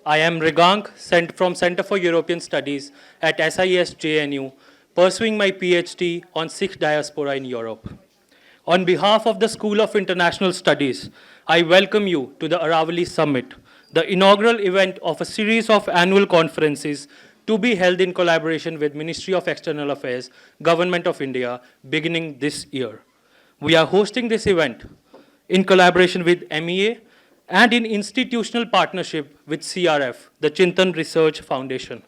I am Rigank, sent from Center for European Studies at SIS JNU, pursuing my PhD on Sikh diaspora in Europe. On behalf of the School of International Studies, I welcome you to the Aravalli Summit, the inaugural event of a series of annual conferences to be held in collaboration with Ministry of External Affairs, Government of India, beginning this year. We are hosting this event in collaboration with MEA and in institutional partnership with CRF, the Chintan Research Foundation.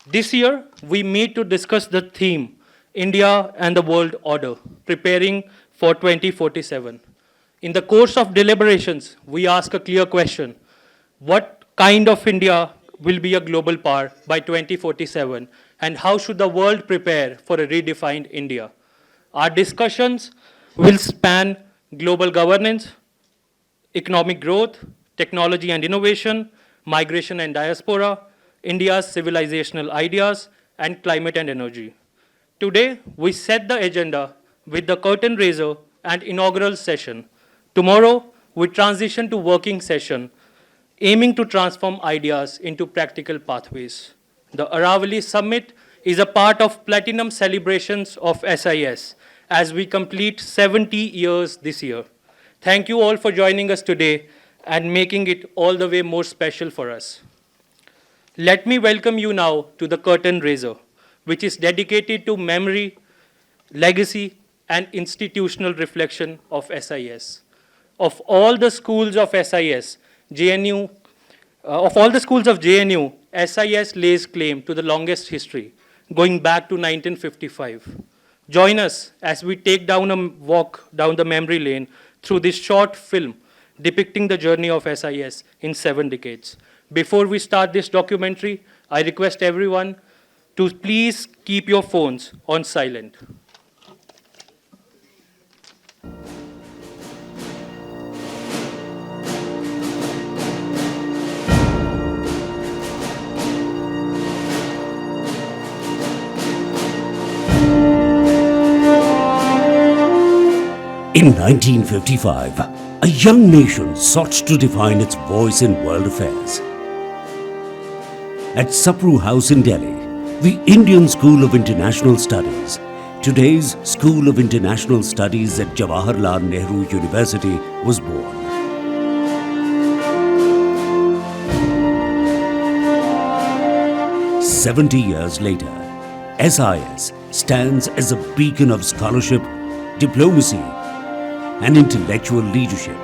This year, we meet to discuss the theme, India and the World Order, preparing for 2047. In the course of deliberations, we ask a clear question: what kind of India will be a global power by 2047, and how should the world prepare for a redefined India? Our discussions will span global governance, economic growth, technology and innovation, migration and diaspora, India's civilizational ideas, and climate and energy. Today, we set the agenda with the curtain raiser and inaugural session. Tomorrow, we transition to working session, aiming to transform ideas into practical pathways. The Aravalli Summit is a part of Platinum celebrations of SIS as we complete 70 years this year. Thank you all for joining us today and making it all the way more special for us. Let me welcome you now to the curtain raiser, which is dedicated to memory, legacy, and institutional reflection of SIS. Of all the schools of SIS, JNU, SIS lays claim to the longest history, going back to 1955. Join us as we take down a walk down the memory lane through this short film depicting the journey of SIS in 7 decades. Before we start this documentary, I request everyone to please keep your phones on silent. In 1955, a young nation sought to define its voice in world affairs. At Sapru House in Delhi, the Indian School of International Studies, today's School of International Studies at Jawaharlal Nehru University, was born. "70 years later, SIS stands as a beacon of scholarship, diplomacy, and intellectual leadership.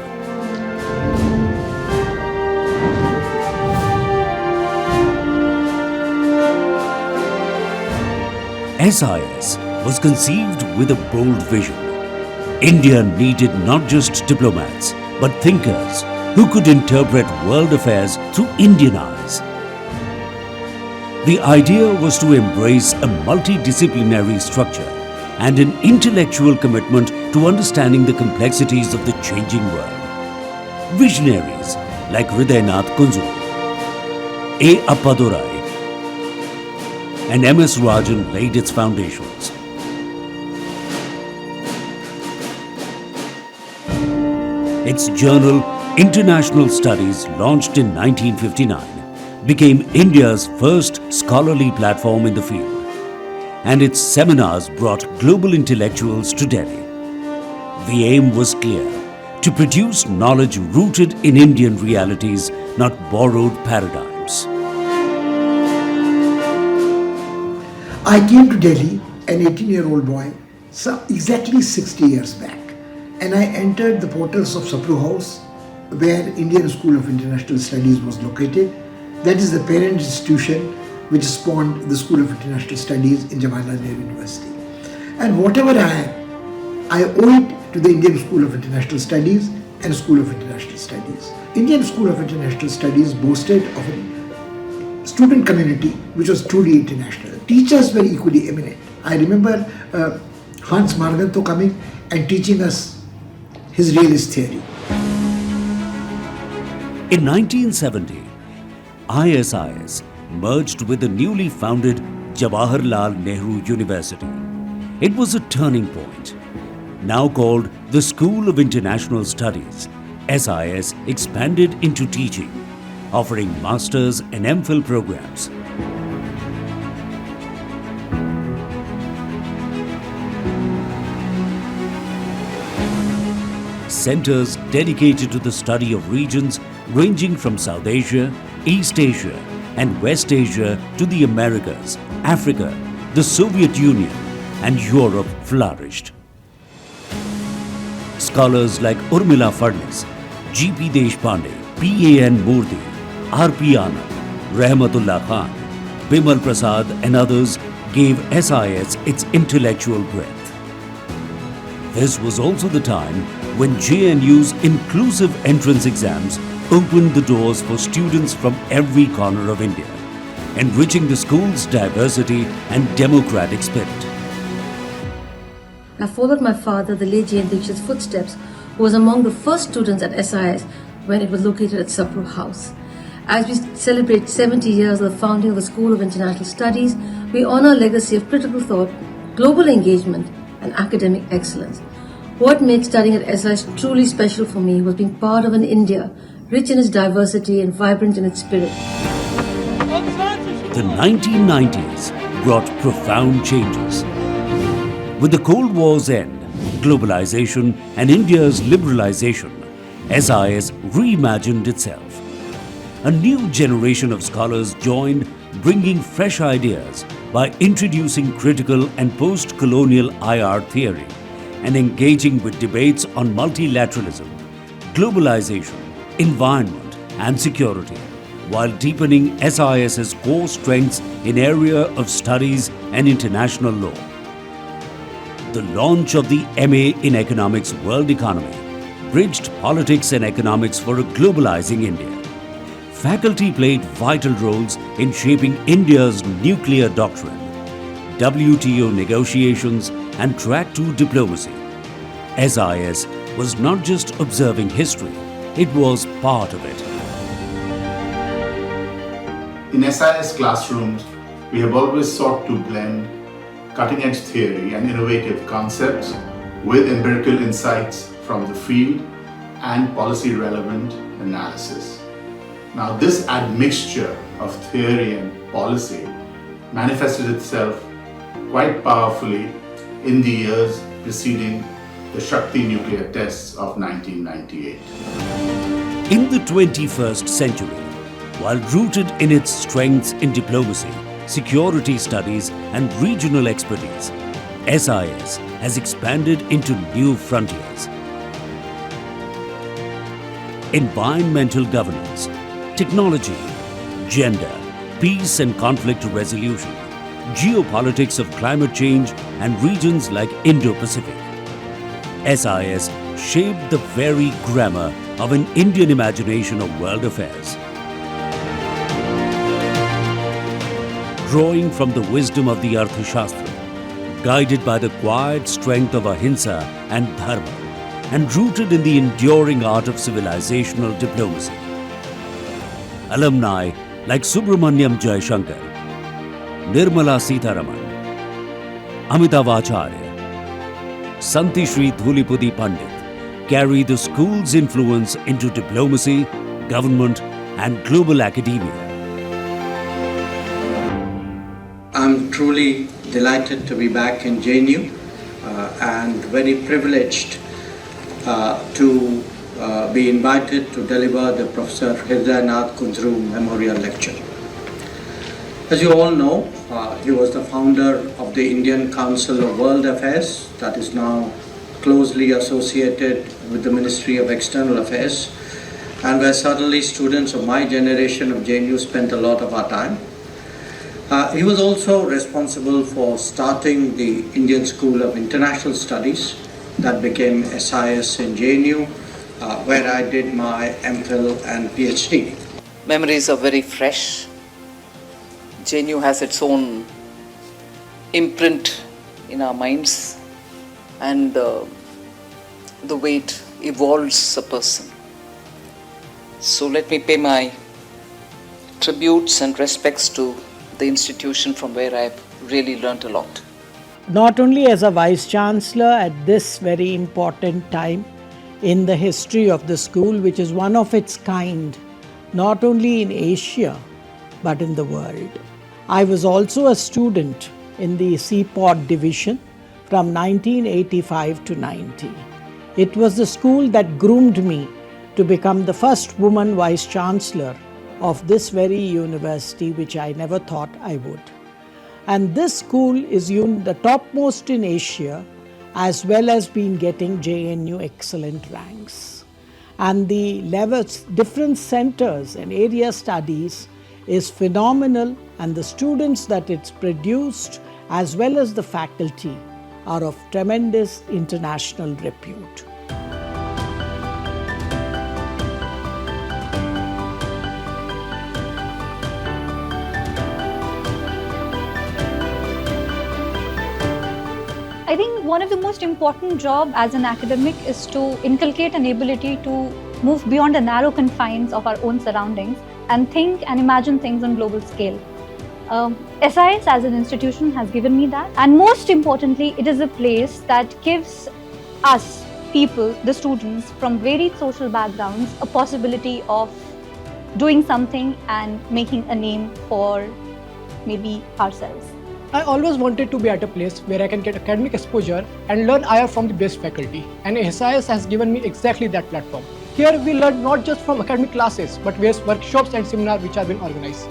SIS was conceived with a bold vision. India needed not just diplomats, but thinkers who could interpret world affairs through Indian eyes. The idea was to embrace a multidisciplinary structure and an intellectual commitment to understanding the complexities of the changing world. Visionaries like Hridaynath Kunzu, A. Appadurai, and M.S. Rajan laid its foundations. Its journal, International Studies, launched in 1959, became India's first scholarly platform in the field, and its seminars brought global intellectuals to Delhi. The aim was clear: to produce knowledge rooted in Indian realities, not borrowed paradigms. I came to Delhi, an 18-year-old boy, exactly 60 years back, and I entered the portals of Sapru House, where Indian School of International Studies was located. That is the parent institution which spawned the School of International Studies in Jawaharlal Nehru University. And whatever I am, I owe it to the Indian School of International Studies and School of International Studies. Indian School of International Studies boasted of a student community which was truly international. Teachers were equally eminent. I remember Hans Marganto coming and teaching us his realist theory. In 1970, ISIS merged with the newly founded Jawaharlal Nehru University. It was a turning point. Now called the School of International Studies, SIS expanded into teaching, offering Masters and MPhil programs. Centers dedicated to the study of regions ranging from South Asia, East Asia, and West Asia to the Americas, Africa, the Soviet Union, and Europe flourished. Scholars like Urmila Fadnis, G.P. Deshpande, P.A.N. Murthy, R.P. Anand, Rahmatullah Khan, Bimal Prasad, and others gave SIS its intellectual breadth. This was also the time when JNU's inclusive entrance exams opened the doors for students from every corner of India, enriching the school's diversity and democratic spirit. I followed my father, the late J.N. Dikshit's footsteps, who was among the first students at SIS when it was located at Sapru House. As we celebrate 70 years of the founding of the School of International Studies, we honor a legacy of critical thought, global engagement, and academic excellence. What made studying at SIS truly special for me was being part of an India rich in its diversity and vibrant in its spirit. The 1990s brought profound changes. With the Cold War's end, globalization, and India's liberalization, SIS reimagined itself. A new generation of scholars joined, bringing fresh ideas by introducing critical and post-colonial IR theory and engaging with debates on multilateralism, globalization, environment, and security, while deepening SIS's core strengths in area of studies and international law. The launch of the MA in Economics World Economy bridged politics and economics for a globalizing India. Faculty played vital roles in shaping India's nuclear doctrine, WTO negotiations, and track to diplomacy. SIS was not just observing history, it was part of it. In SIS classrooms, we have always sought to blend cutting-edge theory and innovative concepts with empirical insights from the field and policy-relevant analysis. Now, this admixture of theory and policy manifested itself quite powerfully in the years preceding the Shakti nuclear tests of 1998. In the 21st century, while rooted in its strengths in diplomacy, security studies, and regional expertise, SIS has expanded into new frontiers. Environmental governance, technology, gender, peace and conflict resolution, geopolitics of climate change, and regions like Indo-Pacific. SIS shaped the very grammar of an Indian imagination of world affairs. Drawing from the wisdom of the Arthashastra, guided by the quiet strength of ahimsa and dharma, and rooted in the enduring art of civilizational diplomacy. Alumni like Subramaniam Jaishankar, Nirmala Sitharaman, Amitav Acharya, Santi Shri Dhulipudi Pandit carry the school's influence into diplomacy, government, and global academia. I'm truly delighted to be back in JNU and very privileged to be invited to deliver the Professor Hridayanath Kundru Memorial Lecture. As you all know, he was the founder of the Indian Council of World Affairs, that is now closely associated with the Ministry of External Affairs, and where certainly students of my generation of JNU spent a lot of our time. He was also responsible for starting the Indian School of International Studies that became SIS in JNU, where I did my MPhil and PhD. Memories are very fresh. JNU has its own imprint in our minds, and the way it evolves a person. So let me pay my tributes and respects to the institution from where I've really learnt a lot. Not only as a Vice Chancellor at this very important time in the history of the school, which is one of its kind not only in Asia but in the world. I was also a student in the CPOD division from 1985 to 90. It was the school that groomed me to become the first woman Vice Chancellor of this very university, which I never thought I would. And this school is the topmost in Asia, as well as been getting JNU excellent ranks. And the levels, different centers and area studies is phenomenal, and the students that it's produced as well as the faculty are of tremendous international repute. I think one of the most important job as an academic is to inculcate an ability to move beyond the narrow confines of our own surroundings and think and imagine things on global scale. SIS as an institution has given me that, and most importantly, it is a place that gives us people, the students from varied social backgrounds, a possibility of doing something and making a name for maybe ourselves. I always wanted to be at a place where I can get academic exposure and learn IR from the best faculty, and SIS has given me exactly that platform. Here we learn not just from academic classes but various workshops and seminars which have been organized.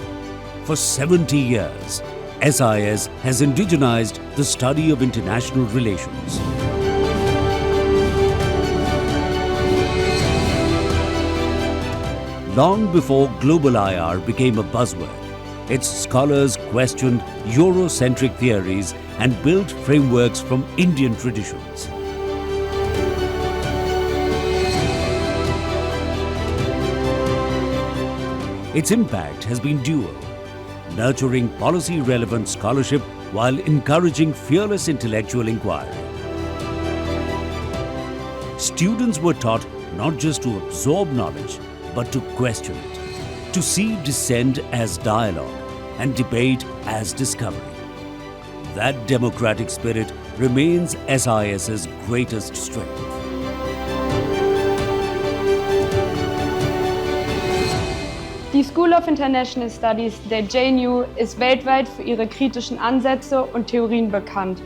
For 70 years, SIS has indigenized the study of international relations. Long before global IR became a buzzword, its scholars questioned Eurocentric theories and built frameworks from Indian traditions. Its impact has been dual, nurturing policy-relevant scholarship while encouraging fearless intellectual inquiry. Students were taught not just to absorb knowledge, but to question it, to see dissent as dialogue and debate as discovery. That democratic spirit remains SIS's greatest strength. Die School of International Studies der JNU ist weltweit für ihre kritischen Ansätze und Theorien bekannt,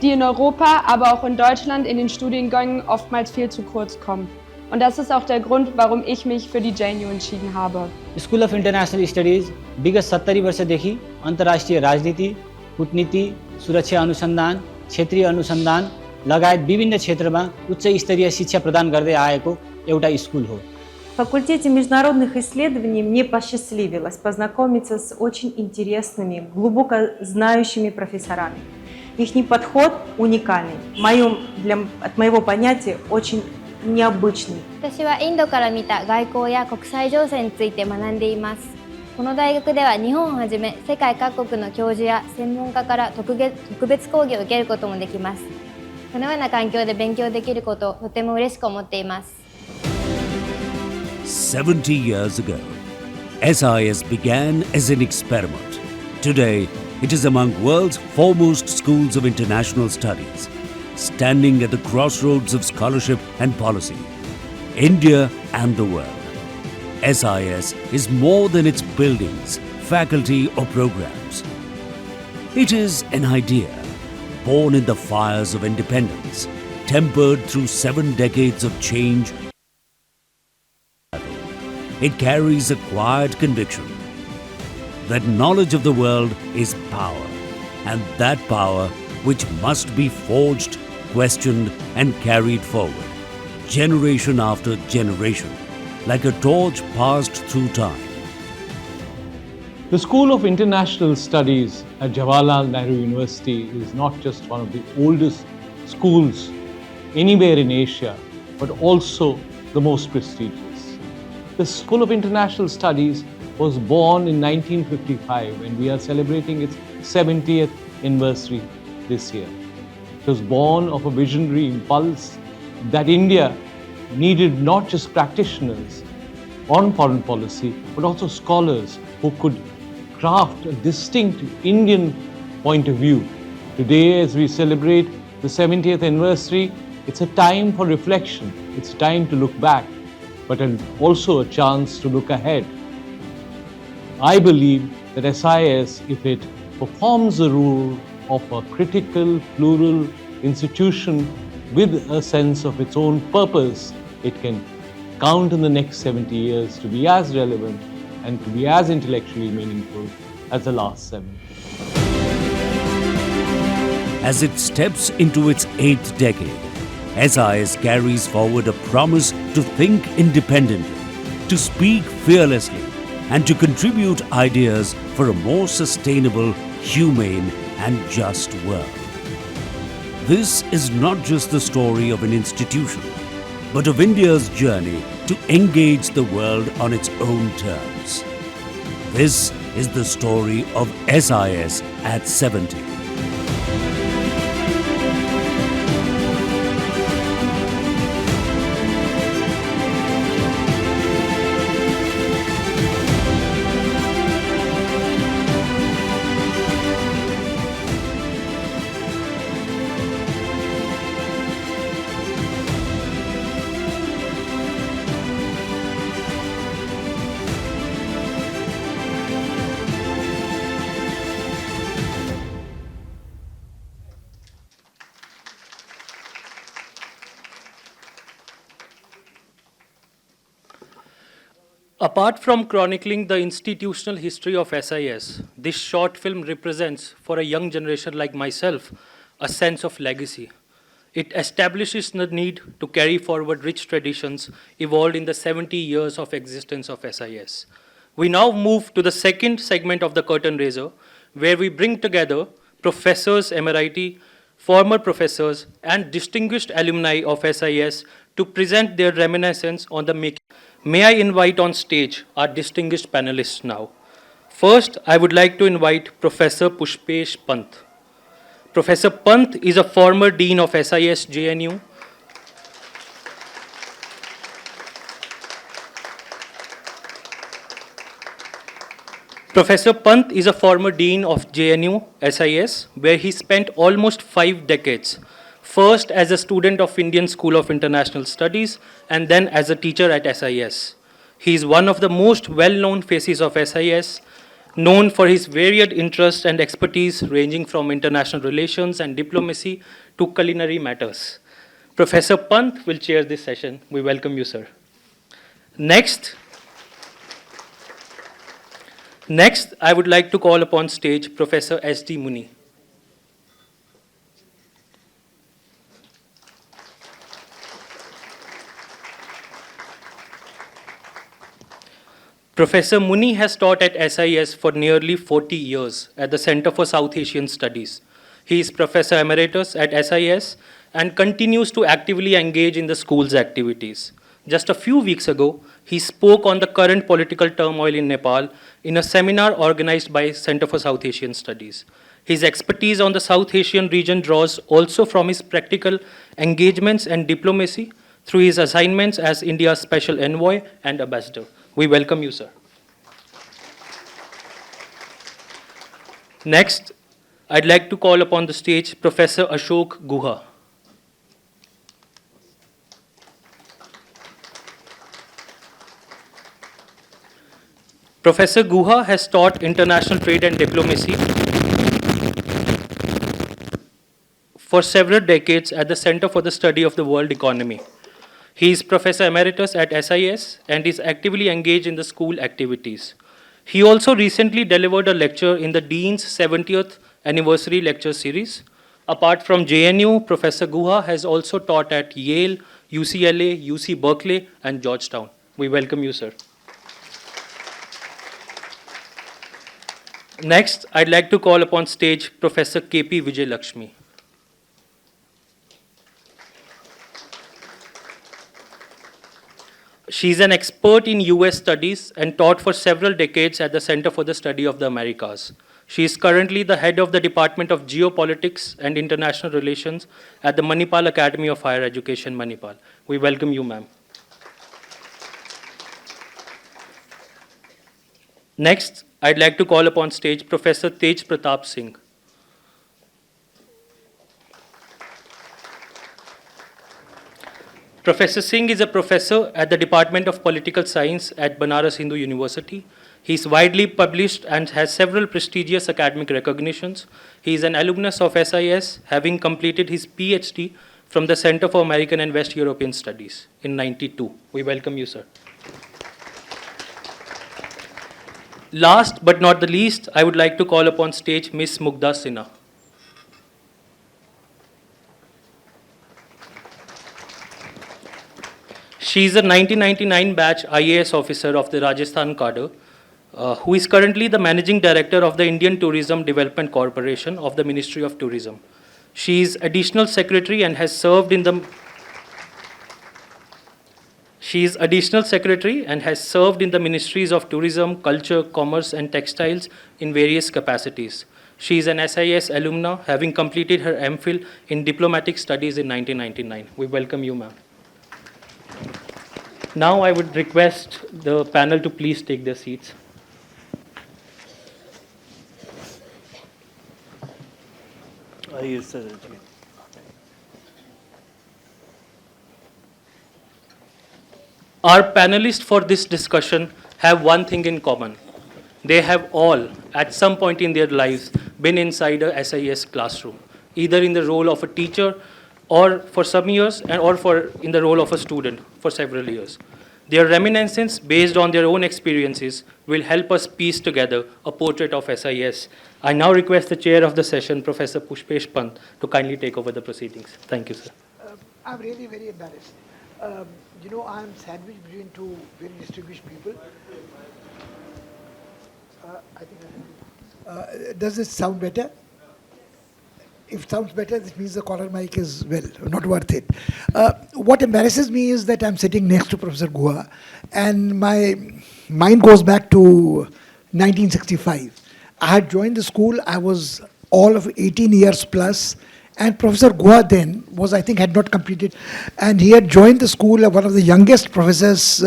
die in Europa, aber auch in Deutschland in den Studiengängen oftmals viel zu kurz kommen. Und das ist auch der Grund, warum ich mich für die JNU entschieden habe. School of international studies विगत 70 वर्षदेखि अन्तर्राष्ट्रिय राजनीति, कूटनीति, सुरक्षा अनुसन्धान, क्षेत्रीय अनुसन्धान लगायत विभिन्न क्षेत्रमा उच्च स्तरीय शिक्षा प्रदान गर्दै आएको एउटा स्कुल हो. В факультете международных исследований мне посчастливилось познакомиться с очень интересными, глубоко знающими профессорами. Их подход уникальный, от моего понятия очень необычный. 私はインドから見た外交や国際情勢について学んでいます。この大学では日本をはじめ世界各国の教授や専門家から特別講義を受けることもできます。このような環境で勉強できることをとても嬉しく思っています。70 years ago, SIS began as an experiment. Today, it is among world's foremost schools of international studies, standing at the crossroads of scholarship and policy, India and the world. SIS is more than its buildings, faculty or programs. It is an idea, born in the fires of independence, tempered through 7 decades of change. It carries a quiet conviction that knowledge of the world is power, and that power which must be forged, questioned and carried forward, generation after generation, like a torch passed through time. The School of International Studies at Jawaharlal Nehru University is not just one of the oldest schools anywhere in Asia, but also the most prestigious. The School of International Studies was born in 1955, and we are celebrating its 70th anniversary this year. It was born of a visionary impulse that India needed not just practitioners on foreign policy, but also scholars who could craft a distinct Indian point of view. Today, as we celebrate the 70th anniversary, it's a time for reflection. It's a time to look back, but also a chance to look ahead I believe that SIS, if it performs the role of a critical, plural institution with a sense of its own purpose, it can count in the next 70 years to be as relevant and to be as intellectually meaningful as the last 7. As it steps into its 8th decade, SIS carries forward a promise to think independently, to speak fearlessly, and to contribute ideas for a more sustainable, humane, and just world. This is not just the story of an institution, but of India's journey to engage the world on its own terms. This is the story of SIS at 70. Apart from chronicling the institutional history of SIS, this short film represents, for a young generation like myself, a sense of legacy. It establishes the need to carry forward rich traditions evolved in the 70 years of existence of SIS. We now move to the second segment of the curtain raiser, where we bring together professors emeriti, former professors, and distinguished alumni of SIS to present their reminiscence on the making. May I invite on stage our distinguished panelists now. First, I would like to invite Professor Pushpesh Pant. Professor Pant is a former Dean of SIS JNU. Professor Pant is a former Dean of JNU SIS, where he spent almost 5 decades, first as a student of Indian School of International Studies and then as a teacher at SIS. He is one of the most well-known faces of SIS, known for his varied interests and expertise ranging from international relations and diplomacy to culinary matters. Professor Pant will chair this session. We welcome you, sir. Next, I would like to call upon stage Professor S.D. Muni. Professor Muni has taught at SIS for nearly 40 years at the Center for South Asian Studies. He is Professor Emeritus at SIS and continues to actively engage in the school's activities. Just a few weeks ago, he spoke on the current political turmoil in Nepal in a seminar organized by Center for South Asian Studies. His expertise on the South Asian region draws also from his practical engagements and diplomacy through his assignments as India's Special Envoy and Ambassador. We welcome you, sir. Next, I'd like to call upon the stage Professor Ashok Guha. Professor Guha has taught international trade and diplomacy for several decades at the Center for the Study of the World Economy. He is Professor Emeritus at SIS and is actively engaged in the school activities. He also recently delivered a lecture in the Dean's 70th Anniversary Lecture Series. Apart from JNU, Professor Guha has also taught at Yale, UCLA, UC Berkeley, and Georgetown. We welcome you, sir. Next, I'd like to call upon stage Professor K.P. Vijayalakshmi. She is an expert in US studies and taught for several decades at the Center for the Study of the Americas. She is currently the head of the Department of Geopolitics and International Relations at the Manipal Academy of Higher Education, Manipal. We welcome you, ma'am. Next, I'd like to call upon stage Professor Tej Pratap Singh. Professor Singh is a professor at the Department of Political Science at Banaras Hindu University. He's widely published and has several prestigious academic recognitions. He is an alumnus of SIS, having completed his PhD from the Center for American and West European Studies in '92. We welcome you, sir. Last but not the least, I would like to call upon stage Miss Mugdha Sinha. She is a 1999 batch IAS officer of the Rajasthan cadre, who is currently the Managing Director of the Indian Tourism Development Corporation of the Ministry of Tourism. She is Additional Secretary and has served in the Ministries of Tourism, Culture, Commerce and Textiles in various capacities. She is an SIS alumna, having completed her MPhil in Diplomatic Studies in 1999. We welcome you, ma'am. Now I would request the panel to please take their seats. Yes, sir. Our panelists for this discussion have one thing in common. They have all, at some point in their lives, been inside a SIS classroom, either in the role of a teacher or for some years, or in the role of a student for several years. Their reminiscences, based on their own experiences, will help us piece together a portrait of SIS. I now request the chair of the session, Professor Pushpesh Pant, to kindly take over the proceedings. Thank you, sir. I'm really very embarrassed. I'm sandwiched between two very distinguished people. Does this sound better? If it sounds better, this means the collar mic is, well, not worth it. What embarrasses me is that I'm sitting next to Professor Guha, and my mind goes back to 1965. I had joined the school, I was all of 18 years plus, and Professor Guha then was, I think, had not completed, and he had joined the school, one of the youngest professors.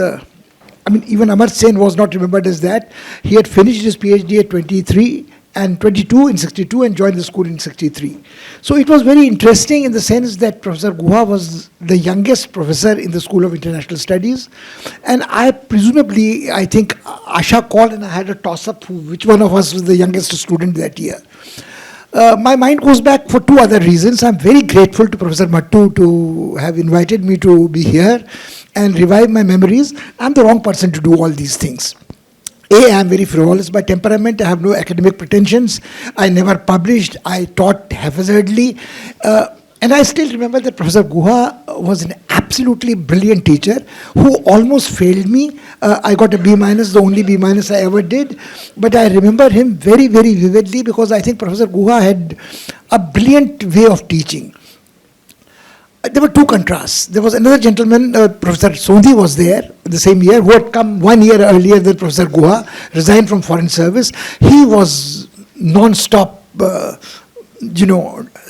Even Amar Sen was not remembered as that. He had finished his PhD at 23 and 22 in 62 and joined the school in 63. So it was very interesting in the sense that Professor Guha was the youngest professor in the School of International Studies. And I think Asha called and I had a toss-up which one of us was the youngest student that year. My mind goes back for two other reasons. I'm very grateful to Professor Mattu to have invited me to be here and revive my memories. I'm the wrong person to do all these things. I am very frivolous by temperament. I have no academic pretensions. I never published. I taught haphazardly. And I still remember that Professor Guha was an absolutely brilliant teacher who almost failed me. I got a B-, the only B- I ever did. But I remember him very, very vividly because I think Professor Guha had a brilliant way of teaching. There were two contrasts. There was another gentleman, Professor Sondhi was there the same year, who had come 1 year earlier than Professor Guha, resigned from Foreign Service. He was non-stop,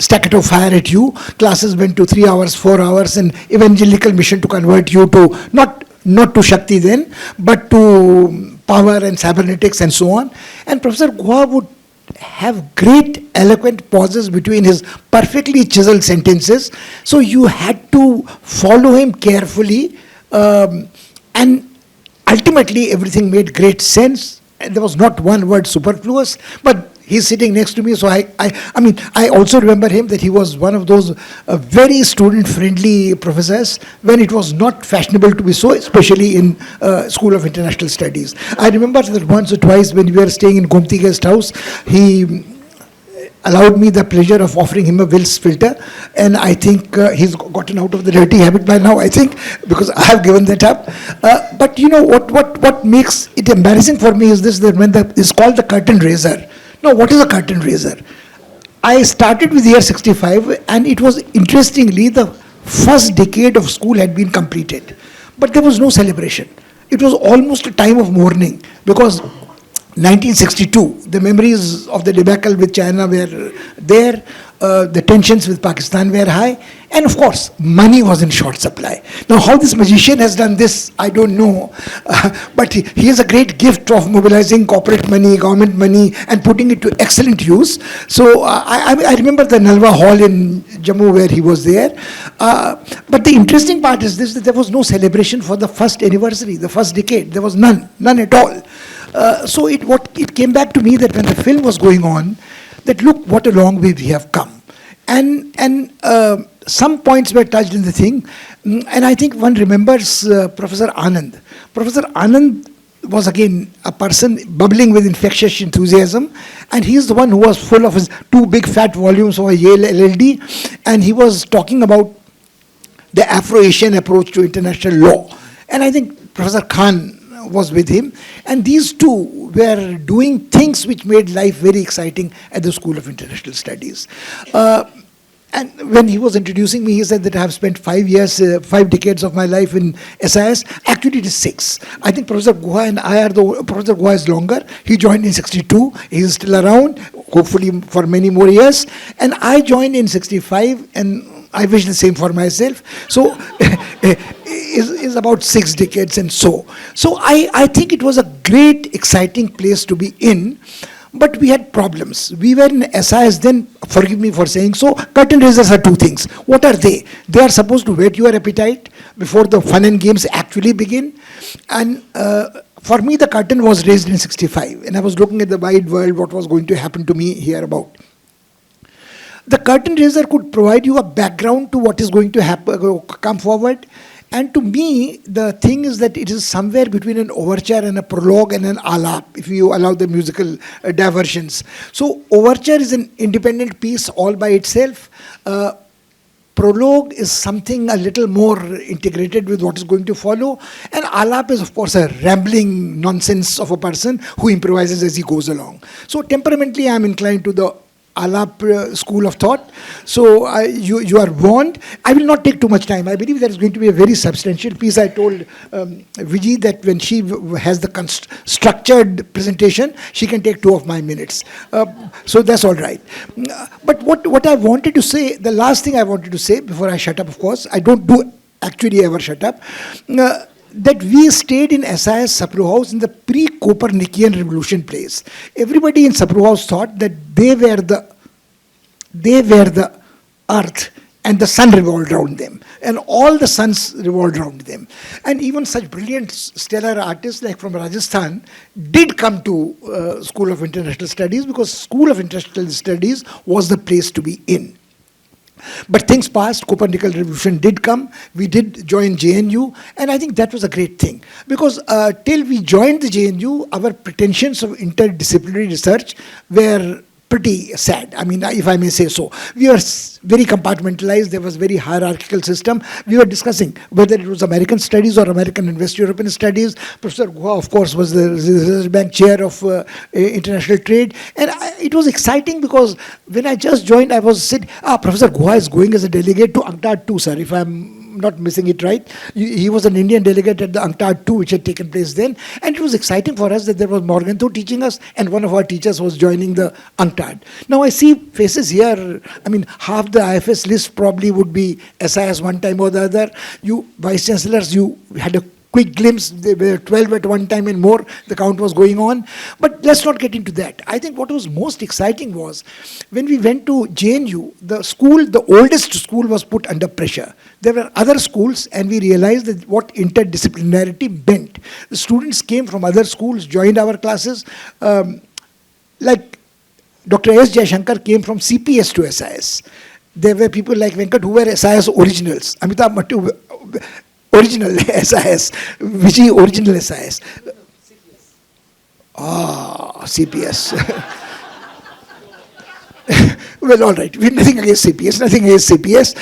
staccato fire at you. Classes went to 3 hours, 4 hours, and evangelical mission to convert you to, not to Shakti then, but to power and cybernetics and so on. And Professor Guha would have great eloquent pauses between his perfectly chiseled sentences. So you had to follow him carefully, and ultimately everything made great sense. And there was not one word superfluous, but he's sitting next to me, so I also remember him that he was one of those very student-friendly professors when it was not fashionable to be so, especially in School of International Studies. I remember that once or twice when we were staying in Gomti Guest House, he allowed me the pleasure of offering him a Wills filter, and I think he's gotten out of the dirty habit by now, I think, because I have given that up. But what makes it embarrassing for me is this, that when it's called the curtain raiser. Now, what is a curtain raiser? I started with year 65, and it was, interestingly, the first decade of school had been completed. But there was no celebration. It was almost a time of mourning, because 1962, the memories of the debacle with China were there, the tensions with Pakistan were high, and of course, money was in short supply. Now, how this magician has done this, I don't know, but he has a great gift of mobilizing corporate money, government money, and putting it to excellent use. So, I remember the Nalwa Hall in Jammu where he was there. But the interesting part is this, that there was no celebration for the first anniversary, the first decade. There was none at all. So it came back to me that when the film was going on, that look what a long way we have come. And some points were touched in the thing, and I think one remembers Professor Anand. Professor Anand was again a person bubbling with infectious enthusiasm, and he's the one who was full of his 2 big fat volumes of a Yale LLD, and he was talking about the Afro-Asian approach to international law. And I think Professor Khan was with him, and these two were doing things which made life very exciting at the School of International Studies. And when he was introducing me, he said that I have spent 5 decades of my life in SIS. Actually, it is 6. I think Professor Guha and I are Professor Guha is longer. He joined in 62. He is still around, hopefully for many more years. And I joined in 65, and I wish the same for myself. So, is about 6 decades and so. So I think it was a great, exciting place to be in. But we had problems. We were in SIS then, forgive me for saying so, curtain raisers are 2 things. What are they? They are supposed to whet your appetite before the fun and games actually begin. And for me, the curtain was raised in 65. And I was looking at the wide world, what was going to happen to me here about. The curtain raiser could provide you a background to what is going to happen, come forward. And to me, the thing is that it is somewhere between an overture and a prologue and an alap, if you allow the musical diversions. So overture is an independent piece all by itself. Prologue is something a little more integrated with what is going to follow. And alap is, of course, a rambling nonsense of a person who improvises as he goes along. So temperamentally, I am inclined to the Alap school of thought. So you are warned. I will not take too much time. I believe there is going to be a very substantial piece. I told Viji that when she has the structured presentation, she can take 2 of my minutes. So that's all right. But what I wanted to say, the last thing I wanted to say before I shut up, of course, I don't actually ever shut up, that we stayed in SIS Sapru House in the pre-Copernican revolution place. Everybody in Sapru House thought that they were the earth and the sun revolved around them. And all the suns revolved around them. And even such brilliant stellar artists like from Rajasthan did come to School of International Studies because School of International Studies was the place to be in. But things passed, Copernican revolution did come, we did join JNU, and I think that was a great thing. Because till we joined the JNU, our pretensions of interdisciplinary research were pretty sad, I mean, if I may say so. We were very compartmentalized, there was very hierarchical system. We were discussing whether it was American studies or American and West European studies. Professor Guha, of course, was the Reserve Bank chair of international trade. And it was exciting because when I just joined, I was said, Professor Guha is going as a delegate to UNCTAD 2, sir, if I'm not missing it right. He was an Indian delegate at the UNCTAD 2, which had taken place then. And it was exciting for us that there was Morgenthau teaching us, and one of our teachers was joining the UNCTAD. Now I see faces here, I mean, half the IFS list probably would be SIS one time or the other. You vice chancellors, you had a quick glimpse, there were 12 at one time and more, the count was going on. But let's not get into that. I think what was most exciting was when we went to JNU, the oldest school was put under pressure. There were other schools and we realized that what interdisciplinarity meant. The students came from other schools, joined our classes, like Dr. S. Jayashankar came from CPS to SIS. There were people like Venkat who were SIS originals. Amitabh Mattu, original SIS. Vijay, original SIS. CPS. Well, all right. We're nothing against CPS, nothing against CPS.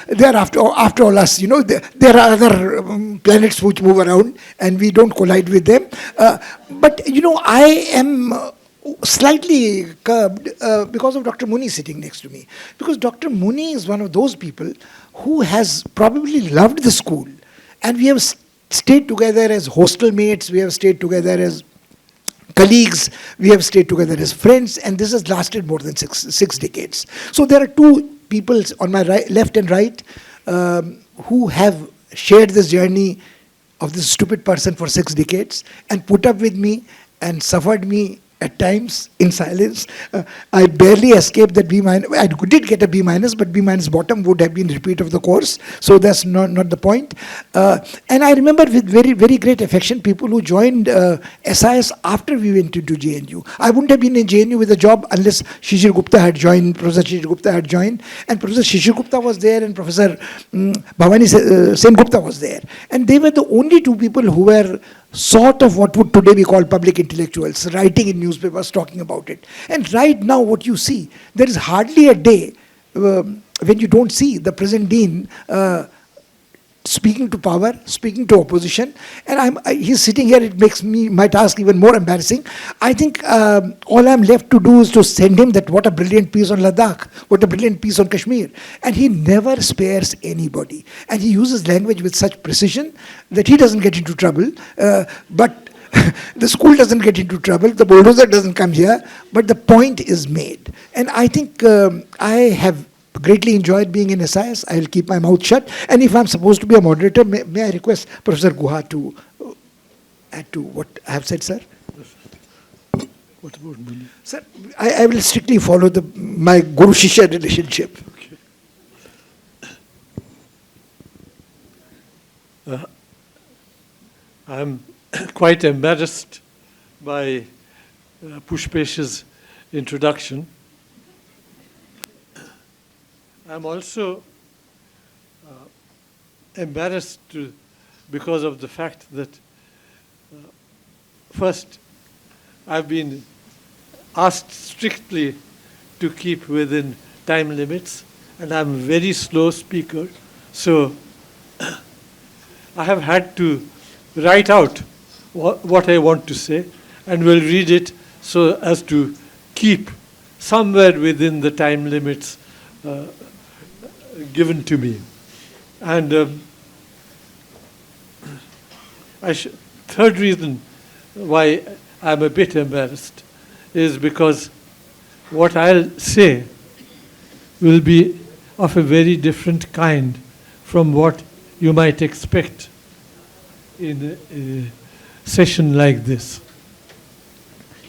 They're after all us, you know, there are other planets which move around and we don't collide with them. But, you know, I am slightly curbed because of Dr. Muni sitting next to me. Because Dr. Muni is one of those people who has probably loved the school. And we have stayed together as hostel mates, we have stayed together as colleagues, we have stayed together as friends, and this has lasted more than six decades. So there are two people on my left and right who have shared this journey of this stupid person for 6 decades and put up with me and suffered me at times in silence. I barely escaped that B minus. I did get a B minus, but B minus bottom would have been repeat of the course. So that's not the point. And I remember with very, very great affection people who joined SIS after we went into JNU. I wouldn't have been in JNU with a job unless Shishir Gupta had joined, Professor Shishir Gupta had joined, and Professor Shishir Gupta was there and Professor Bhavani Sen Gupta was there. And they were the only two people who were sort of what would today be called public intellectuals, writing in newspapers, talking about it. And right now what you see, there is hardly a day when you don't see the present dean speaking to power, speaking to opposition, and he's sitting here. It makes my task even more embarrassing. I think all I'm left to do is to send him that what a brilliant piece on Ladakh, what a brilliant piece on Kashmir. And he never spares anybody. And he uses language with such precision that he doesn't get into trouble. But the school doesn't get into trouble, the bulldozer doesn't come here, but the point is made. And I think I have greatly enjoyed being in SIS. I will keep my mouth shut. And if I'm supposed to be a moderator, may I request Professor Guha to add to what I have said, sir? What about Muni? Sir, I will strictly follow my Guru-Shishya relationship. Okay. I'm quite embarrassed by Pushpesh's introduction. I'm also embarrassed because of the fact that first, I've been asked strictly to keep within time limits, and I'm a very slow speaker, so I have had to write out what I want to say, and will read it so as to keep somewhere within the time limits given to me. And third reason why I'm a bit embarrassed is because what I'll say will be of a very different kind from what you might expect in a session like this.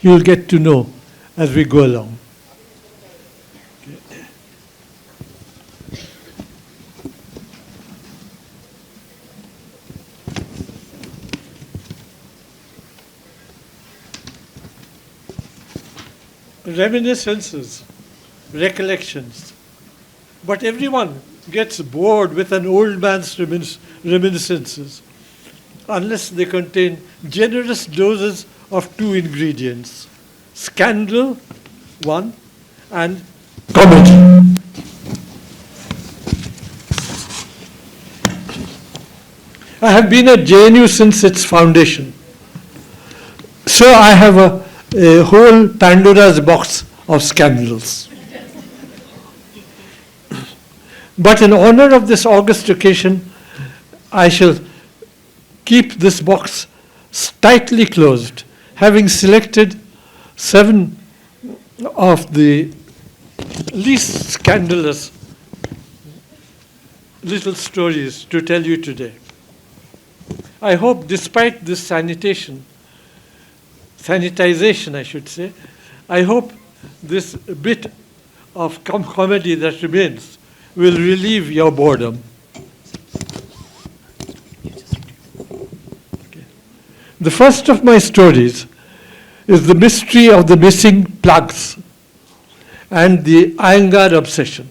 You'll get to know as we go along. Reminiscences, recollections. But everyone gets bored with an old man's reminiscences unless they contain generous doses of two ingredients: scandal, one, and comedy. I have been at JNU since its foundation. So I have a whole Pandora's box of scandals. But in honor of this august occasion, I shall keep this box tightly closed, having selected 7 of the least scandalous little stories to tell you today. I hope, despite this sanitization, I should say, I hope this bit of comedy that remains will relieve your boredom. Okay. The first of my stories is the mystery of the missing plugs and the Iyengar obsession,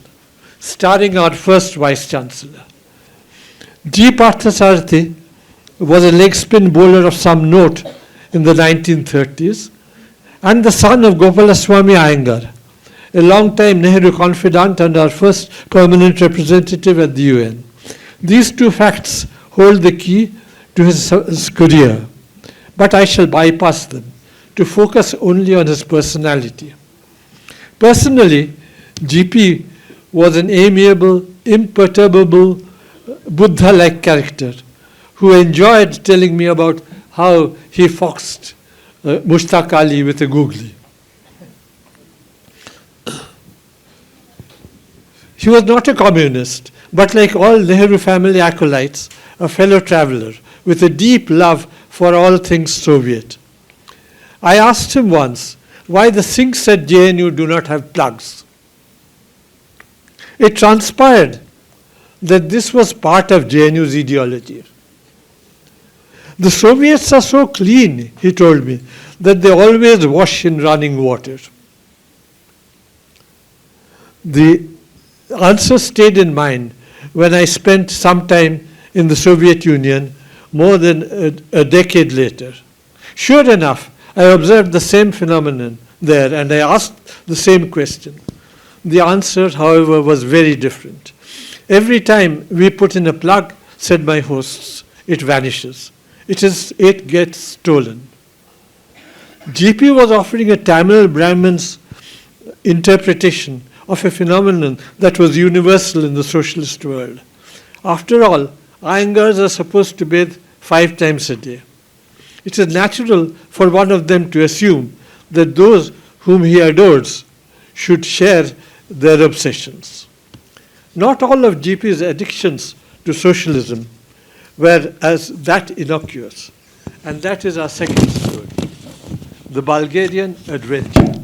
starring our first Vice-Chancellor. G. Parthasarathi was a leg spin bowler of some note in the 1930s, and the son of Gopalaswamy Iyengar, a long-time Nehru confidant and our first permanent representative at the UN. These two facts hold the key to his career, but I shall bypass them to focus only on his personality. Personally, GP was an amiable, imperturbable, Buddha-like character who enjoyed telling me about how he foxed Mushtaq Ali with a googly. He was not a communist, but like all Nehru family acolytes, a fellow traveler with a deep love for all things Soviet. I asked him once why the sinks at JNU do not have plugs. It transpired that this was part of JNU's ideology. The Soviets are so clean, he told me, that they always wash in running water. The answer stayed in mind when I spent some time in the Soviet Union more than a decade later. Sure enough, I observed the same phenomenon there and I asked the same question. The answer, however, was very different. Every time we put in a plug, said my hosts, it vanishes. It gets stolen. GP was offering a Tamil Brahmin's interpretation of a phenomenon that was universal in the socialist world. After all, Iyengars are supposed to bathe 5 times a day. It is natural for one of them to assume that those whom he adores should share their obsessions. Not all of GP's addictions to socialism were as that innocuous. And that is our second story, the Bulgarian adventure.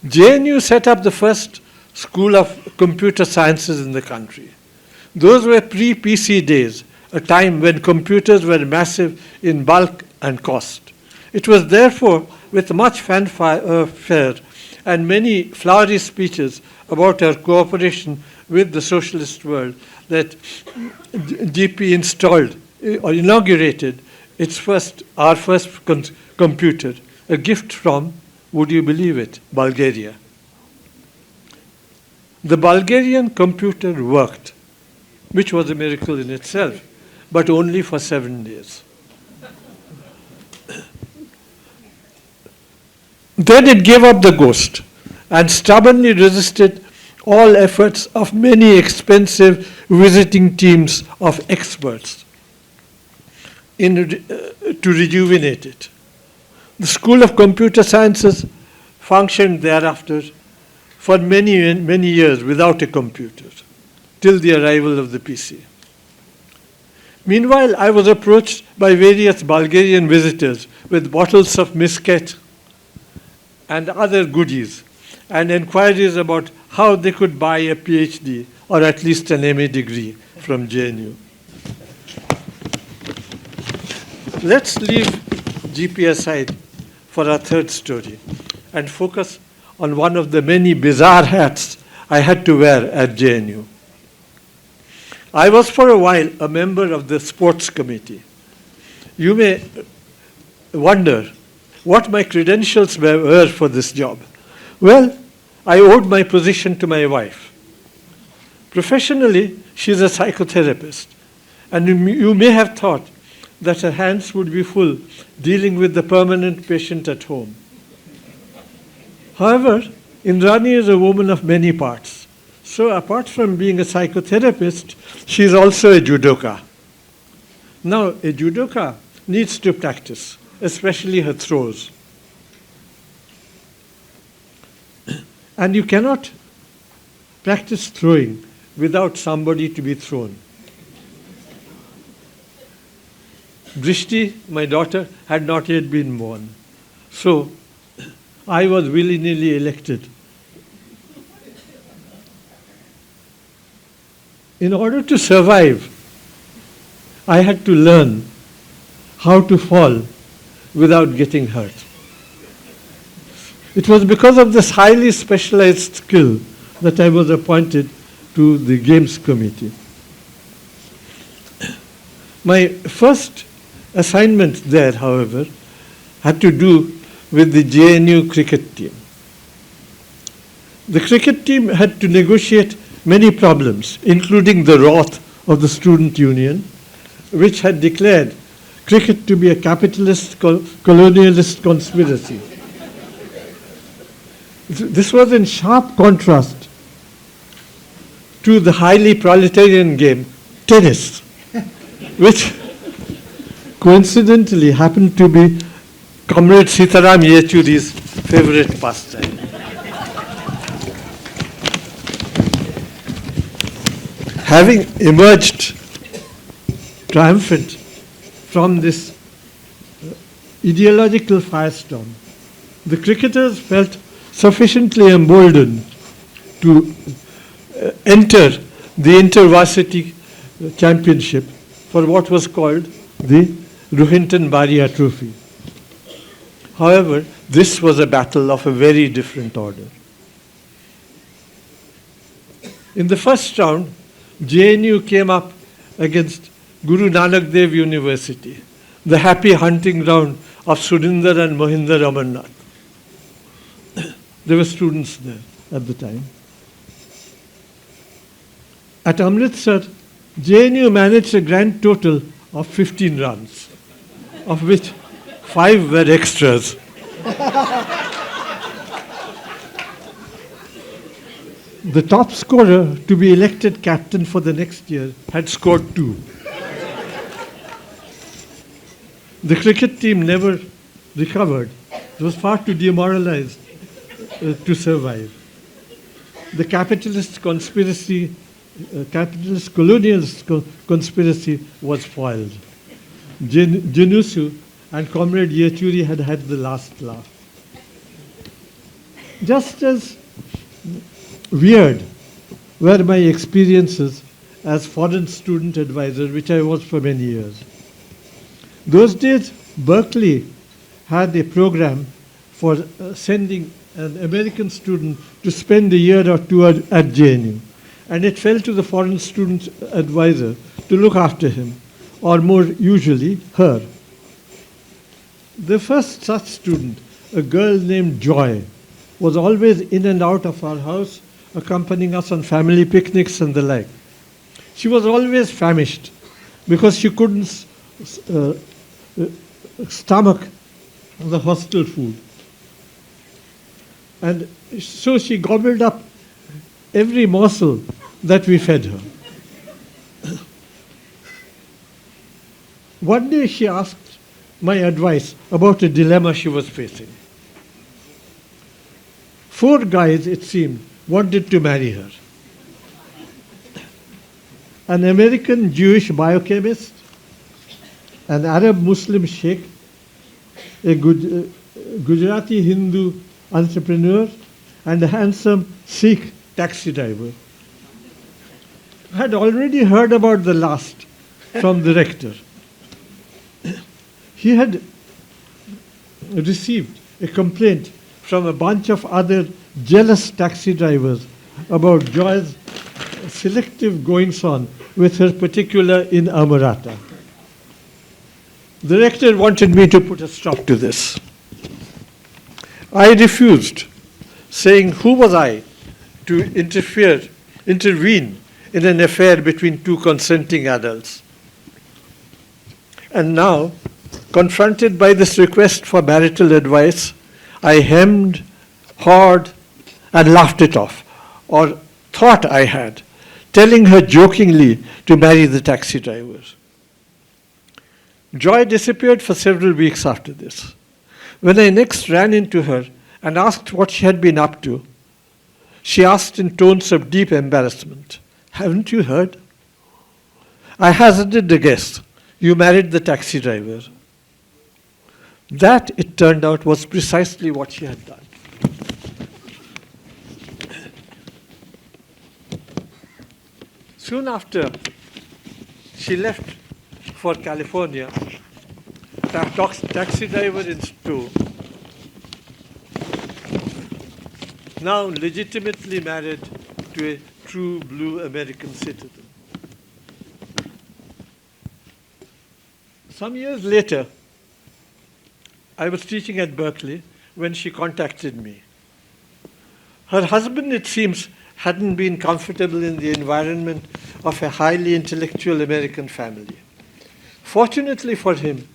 JNU set up the first school of computer sciences in the country. Those were pre-PC days, a time when computers were massive in bulk and cost. It was therefore with much fanfare and many flowery speeches about our cooperation with the socialist world that GP installed or inaugurated our first computer, a gift from, would you believe it, Bulgaria. The Bulgarian computer worked, which was a miracle in itself, but only for 7 days. Then it gave up the ghost and stubbornly resisted all efforts of many expensive visiting teams of experts to rejuvenate it. The School of Computer Sciences functioned thereafter for many, many years without a computer, till the arrival of the PC. Meanwhile, I was approached by various Bulgarian visitors with bottles of misket and other goodies, and inquiries about how they could buy a PhD or at least an MA degree from JNU. Let's leave GP aside for our third story and focus on one of the many bizarre hats I had to wear at JNU. I was for a while a member of the sports committee. You may wonder what my credentials were for this job. Well, I owed my position to my wife. Professionally, she's a psychotherapist, and you may have thought that her hands would be full dealing with the permanent patient at home. However, Indrani is a woman of many parts. So apart from being a psychotherapist, she is also a judoka. Now, a judoka needs to practice, especially her throws. And you cannot practice throwing without somebody to be thrown. Drishti, my daughter, had not yet been born. So I was willy-nilly elected. In order to survive, I had to learn how to fall without getting hurt. It was because of this highly specialized skill that I was appointed to the Games Committee. My first assignment there, however, had to do with the JNU cricket team. The cricket team had to negotiate many problems, including the wrath of the student union, which had declared cricket to be a capitalist colonialist conspiracy. This was in sharp contrast to the highly proletarian game, tennis, which coincidentally happened to be Comrade Sitaram Yechuri's favorite pastime. Having emerged triumphant from this ideological firestorm, the cricketers felt sufficiently emboldened to enter the inter-varsity championship for what was called the Rohinton Baria Trophy. However, this was a battle of a very different order. In the first round, JNU came up against Guru Nanak Dev University, the happy hunting ground of Surinder and Mohinder Amarnath. There were students there at the time. At Amritsar, JNU managed a grand total of 15 runs, of which 5 were extras. The top scorer to be elected captain for the next year had scored 2. The cricket team never recovered. It was far too demoralized to survive. The capitalist colonialist conspiracy was foiled. Jinusu and Comrade Yechuri had had the last laugh. Just as weird were my experiences as foreign student advisor, which I was for many years. Those days, Berkeley had a program for sending an American student to spend a year or two at JNU. And it fell to the foreign student advisor to look after him, or more usually, her. The first such student, a girl named Joy, was always in and out of our house, accompanying us on family picnics and the like. She was always famished because she couldn't stomach the hostel food. And so she gobbled up every morsel that we fed her. One day she asked my advice about a dilemma she was facing. 4 guys, it seemed, wanted to marry her. An American Jewish biochemist, an Arab Muslim sheikh, a Gujarati Hindu entrepreneur, and a handsome Sikh taxi driver. I had already heard about the last from the rector. He had received a complaint from a bunch of other jealous taxi drivers about Joy's selective goings-on with her particular inamorata. The rector wanted me to put a stop to this. I refused, saying, who was I to intervene in an affair between 2 consenting adults? And now, confronted by this request for marital advice, I hemmed, hawed, and laughed it off, or thought I had, telling her jokingly to marry the taxi driver. Joy disappeared for several weeks after this. When I next ran into her and asked what she had been up to, she asked in tones of deep embarrassment, haven't you heard? I hazarded a guess. You married the taxi driver. That, it turned out, was precisely what she had done. Soon after she left for California, taxi driver in tow, now legitimately married to a true blue American citizen. Some years later, I was teaching at Berkeley when she contacted me. Her husband, it seems, hadn't been comfortable in the environment of a highly intellectual American family. Fortunately for him,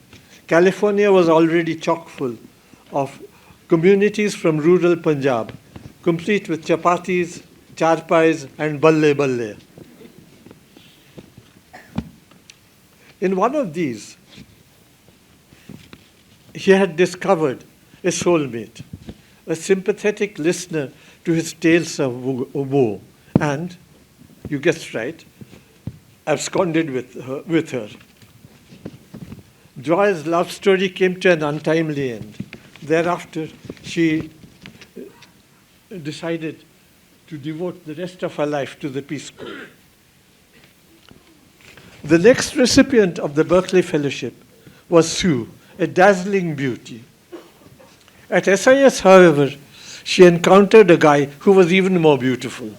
California was already chock full of communities from rural Punjab, complete with chapatis, charpais, and balle balle. In one of these, he had discovered a soulmate, a sympathetic listener to his tales of woe, and, you guessed right, absconded with her. Joy's love story came to an untimely end. Thereafter, she decided to devote the rest of her life to the Peace Corps. The next recipient of the Berkeley Fellowship was Sue, a dazzling beauty. At SIS, however, she encountered a guy who was even more beautiful.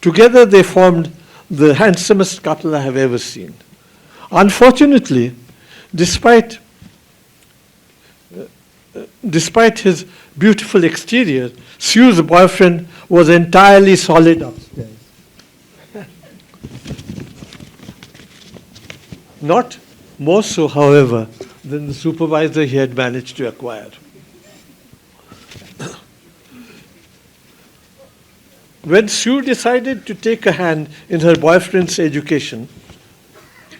Together they formed the handsomest couple I have ever seen. Unfortunately, despite his beautiful exterior, Sue's boyfriend was entirely solid upstairs. Not more so, however, than the supervisor he had managed to acquire. When Sue decided to take a hand in her boyfriend's education,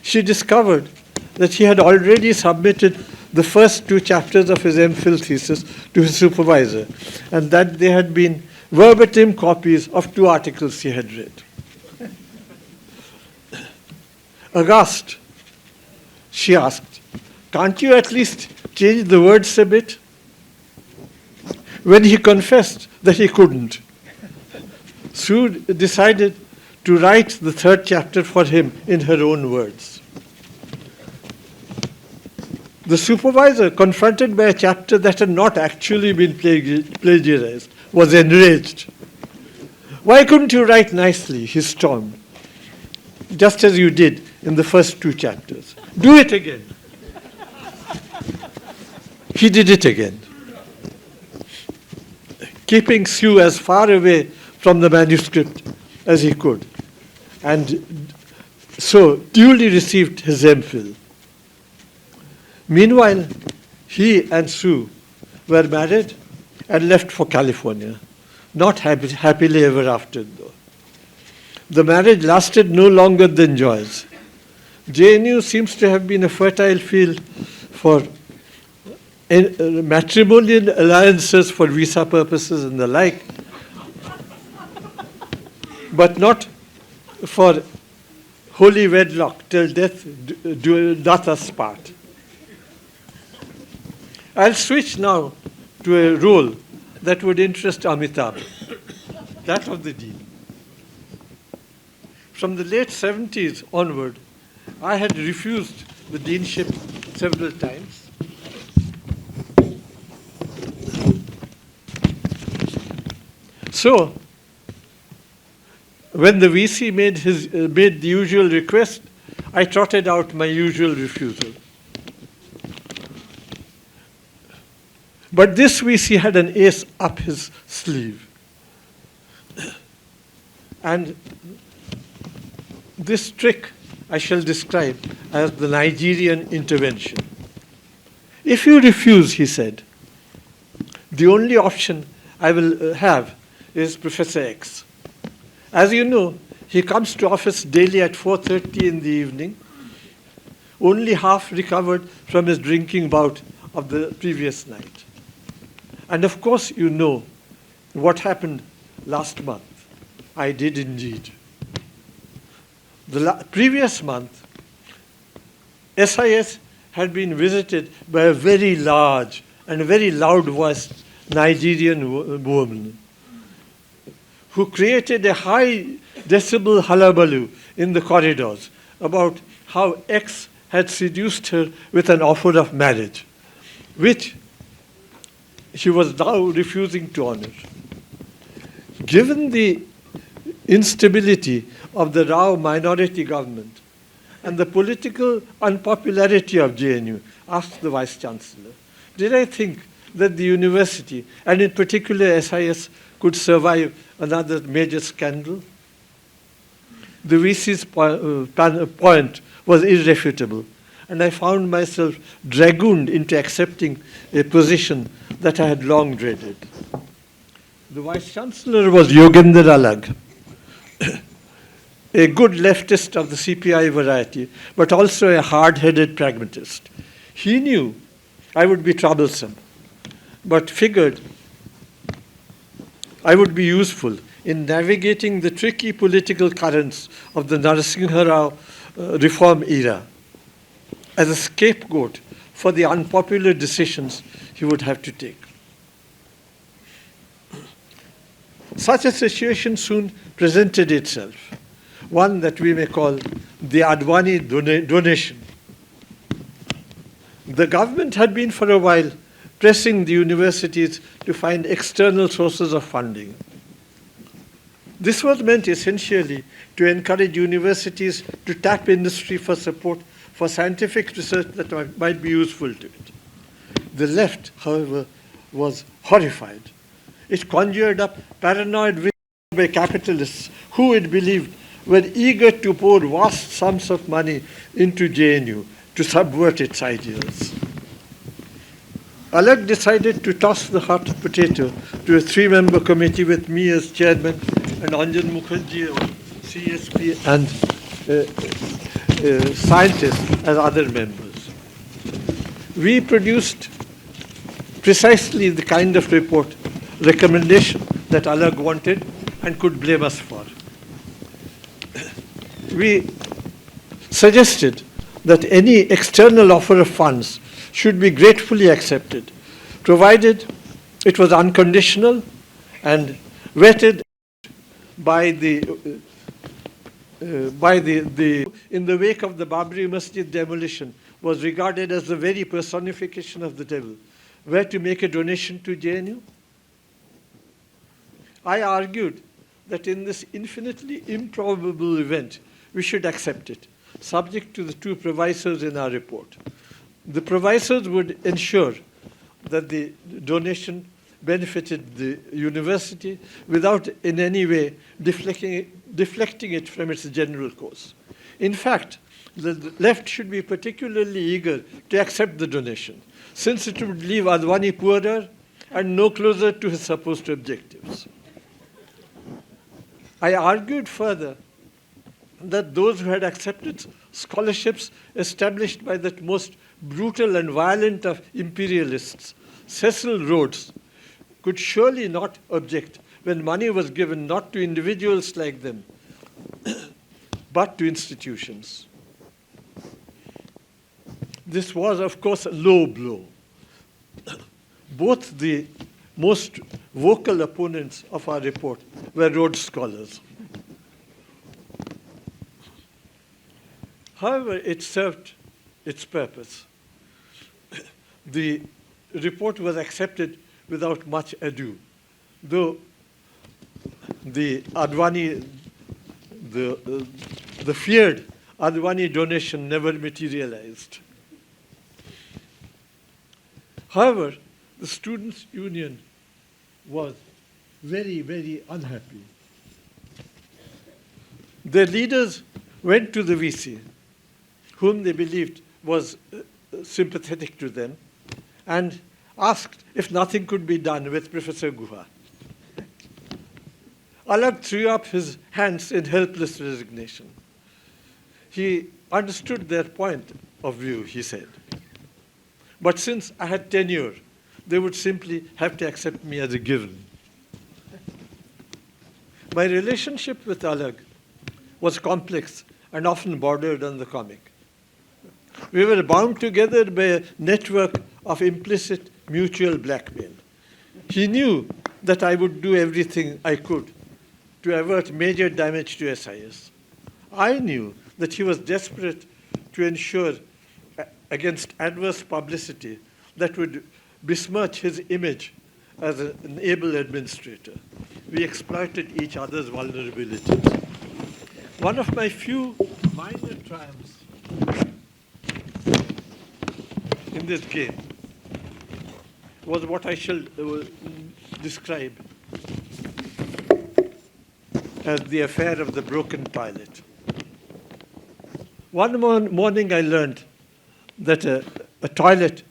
she discovered that he had already submitted the first 2 chapters of his MPhil thesis to his supervisor, and that they had been verbatim copies of 2 articles he had read. Aghast, she asked, "Can't you at least change the words a bit?" When he confessed that he couldn't, Sue decided to write the 3rd chapter for him in her own words. The supervisor, confronted by a chapter that had not actually been plagiarized, was enraged. "Why couldn't you write nicely?" he stormed. "Just as you did in the first 2 chapters. Do it again." He did it again, keeping Sue as far away from the manuscript as he could, and so duly received his MPhil. Meanwhile, he and Sue were married and left for California, not happily ever after, though. The marriage lasted no longer than Joy's. JNU seems to have been a fertile field for matrimonial alliances for visa purposes and the like, but not for holy wedlock till death doth us part. I'll switch now to a role that would interest Amitabh, that of the dean. From the late 70s onward, I had refused the deanship several times. So, when the VC made the usual request, I trotted out my usual refusal. But this VC had an ace up his sleeve. And this trick I shall describe as the Nigerian intervention. "If you refuse," he said, "the only option I will have is Professor X. As you know, he comes to office daily at 4:30 in the evening, only half recovered from his drinking bout of the previous night. And of course, you know what happened last month." I did indeed. The previous month, SIS had been visited by a very large and very loud-voiced Nigerian woman who created a high decibel hullabaloo in the corridors about how X had seduced her with an offer of marriage, which she was now refusing to honor. Given the instability of the Rao minority government and the political unpopularity of JNU, asked the Vice Chancellor, did I think that the university, and in particular SIS, could survive another major scandal? The VC's point was irrefutable, and I found myself dragooned into accepting a position that I had long dreaded. The Vice Chancellor was Yogendra Alag, a good leftist of the CPI variety, but also a hard-headed pragmatist. He knew I would be troublesome, but figured I would be useful in navigating the tricky political currents of the Narasimha Rao reform era. as a scapegoat for the unpopular decisions he would have to take. Such a situation soon presented itself, one that we may call the Advani donation. The government had been for a while pressing the universities to find external sources of funding. This was meant essentially to encourage universities to tap industry for support for scientific research that might be useful to it. The left, however, was horrified. It conjured up paranoid visions by capitalists who, it believed, were eager to pour vast sums of money into JNU to subvert its ideals. Alag decided to toss the hot potato to a three-member committee with me as chairman and Anjan Mukherjee of CSP and scientists as other members. We produced precisely the kind of report, recommendation that Alag wanted and could blame us for. We suggested that any external offer of funds should be gratefully accepted, provided it was unconditional and vetted by in the wake of the Babri Masjid demolition, was regarded as the very personification of the devil. Where to make a donation to JNU? I argued that in this infinitely improbable event, we should accept it, subject to the two provisos in our report. The provisos would ensure that the donation benefited the university without in any way deflecting it from its general course. In fact, the left should be particularly eager to accept the donation, since it would leave Advani poorer and no closer to his supposed objectives. I argued further that those who had accepted scholarships established by that most brutal and violent of imperialists, Cecil Rhodes, could surely not object when money was given not to individuals like them, but to institutions. This was, of course, a low blow. Both the most vocal opponents of our report were Rhodes scholars. However, it served its purpose. The report was accepted without much ado, though the Advani, the feared Advani donation never materialized. However, the Students' Union was very, very unhappy. Their leaders went to the VC, whom they believed was sympathetic to them, and asked if nothing could be done with Professor Guha. Alag threw up his hands in helpless resignation. He understood their point of view, he said. But since I had tenure, they would simply have to accept me as a given. My relationship with Alag was complex and often bordered on the comic. We were bound together by a network of implicit mutual blackmail. He knew that I would do everything I could to avert major damage to SIS. I knew that he was desperate to ensure against adverse publicity that would besmirch his image as an able administrator. We exploited each other's vulnerabilities. One of my few minor triumphs in this game was what I shall describe as the affair of the broken toilet. One morning I learned that a toilet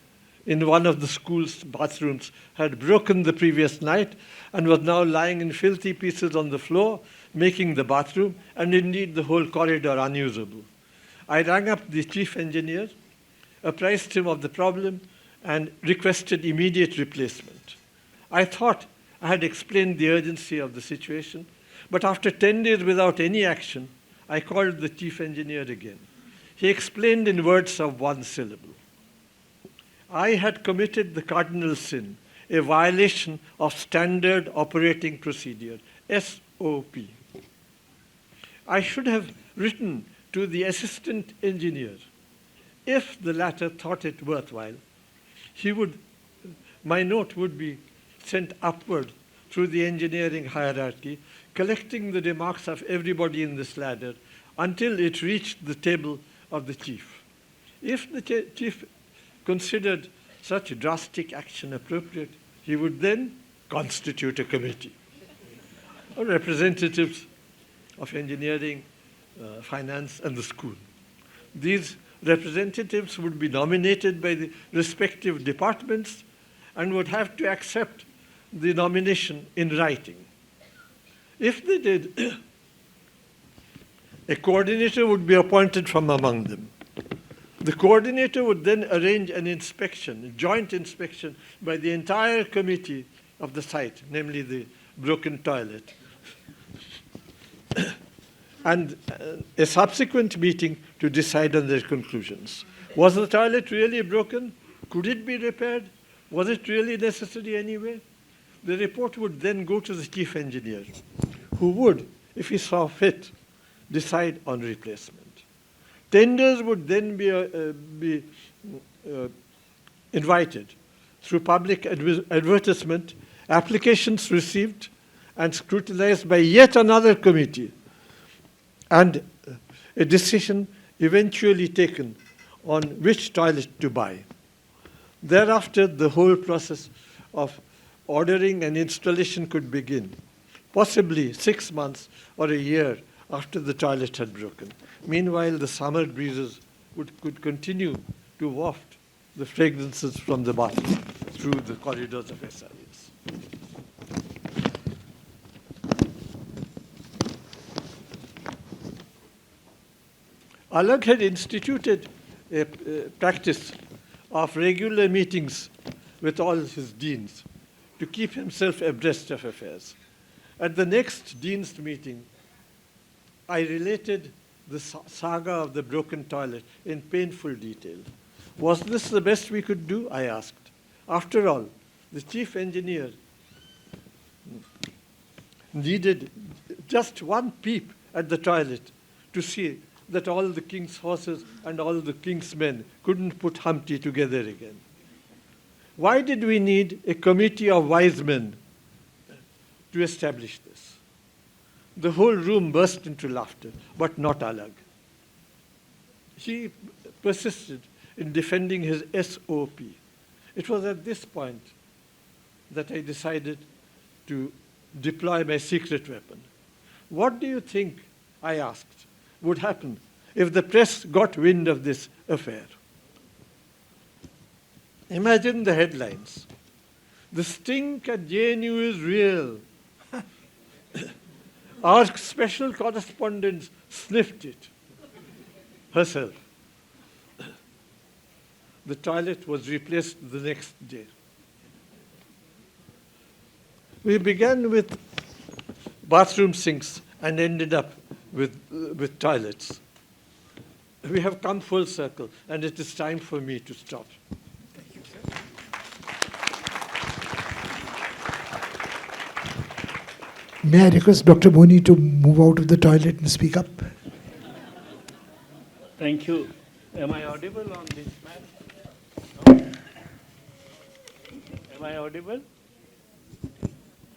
in one of the school's bathrooms had broken the previous night and was now lying in filthy pieces on the floor, making the bathroom and indeed the whole corridor unusable. I rang up the chief engineer, apprised him of the problem, and requested immediate replacement. I thought I had explained the urgency of the situation, but after 10 days without any action, I called the chief engineer again. He explained in words of one syllable. I had committed the cardinal sin, a violation of Standard Operating Procedure, SOP. I should have written to the assistant engineer. If the latter thought it worthwhile, my note would be sent upward through the engineering hierarchy, collecting the remarks of everybody in this ladder until it reached the table of the chief. If the chief considered such drastic action appropriate, he would then constitute a committee of representatives of engineering, finance, and the school. These representatives would be nominated by the respective departments and would have to accept the nomination in writing. If they did, a coordinator would be appointed from among them. The coordinator would then arrange an inspection, a joint inspection by the entire committee of the site, namely the broken toilet, and a subsequent meeting to decide on their conclusions. Was the toilet really broken? Could it be repaired? Was it really necessary anyway? The report would then go to the chief engineer, who would, if he saw fit, decide on replacement. Tenders would then be invited through public advertisement, applications received and scrutinized by yet another committee, and a decision eventually taken on which toilet to buy. Thereafter, the whole process of ordering and installation could begin, possibly 6 months or a year after the toilet had broken. Meanwhile, the summer breezes could continue to waft the fragrances from the bathroom through the corridors of SIS. Alag had instituted a practice of regular meetings with all his deans to keep himself abreast of affairs. At the next dean's meeting, I related the saga of the broken toilet in painful detail. Was this the best we could do? I asked. After all, the chief engineer needed just one peep at the toilet to see that all the king's horses and all the king's men couldn't put Humpty together again. Why did we need a committee of wise men to establish this? The whole room burst into laughter, but not Alag. He persisted in defending his SOP. It was at this point that I decided to deploy my secret weapon. What do you think, I asked, would happen if the press got wind of this affair? Imagine the headlines. The stink at JNU is real. Our special correspondent sniffed it herself. The toilet was replaced the next day. We began with bathroom sinks and ended up with toilets. We have come full circle, and it is time for me to stop. Thank you, sir. May I request Dr. Muni to move out of the toilet and speak up? Thank you. Am I audible on this map? No? Am I audible?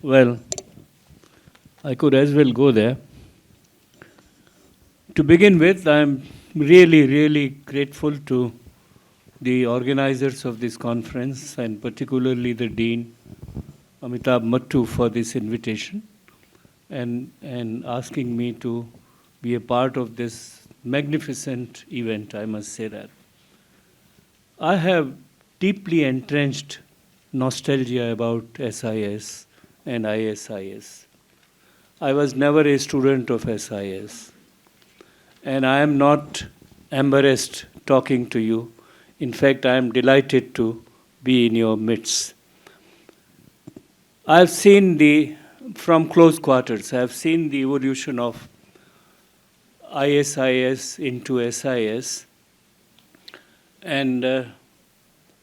Well, I could as well go there. To begin with, I'm really, really grateful to the organizers of this conference and particularly the Dean, Amitabh Mattu, for this invitation and asking me to be a part of this magnificent event, I must say that. I have deeply entrenched nostalgia about SIS and ISIS. I was never a student of SIS. And I am not embarrassed talking to you. In fact, I am delighted to be in your midst. I've seen from close quarters, I've seen the evolution of ISIS into SIS And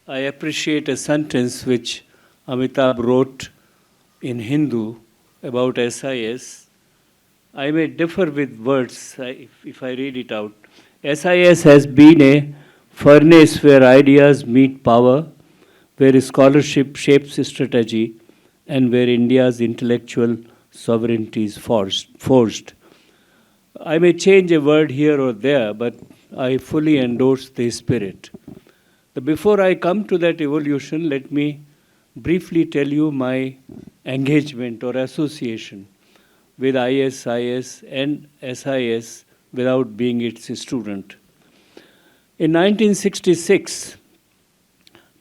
I appreciate a sentence which Amitabh wrote in Hindu about SIS. I may differ with words if I read it out. SIS has been a furnace where ideas meet power, where scholarship shapes strategy, and where India's intellectual sovereignty is forged. I may change a word here or there, but I fully endorse the spirit. Before I come to that evolution, let me briefly tell you my engagement or association with ISIS and SIS without being its student. In 1966,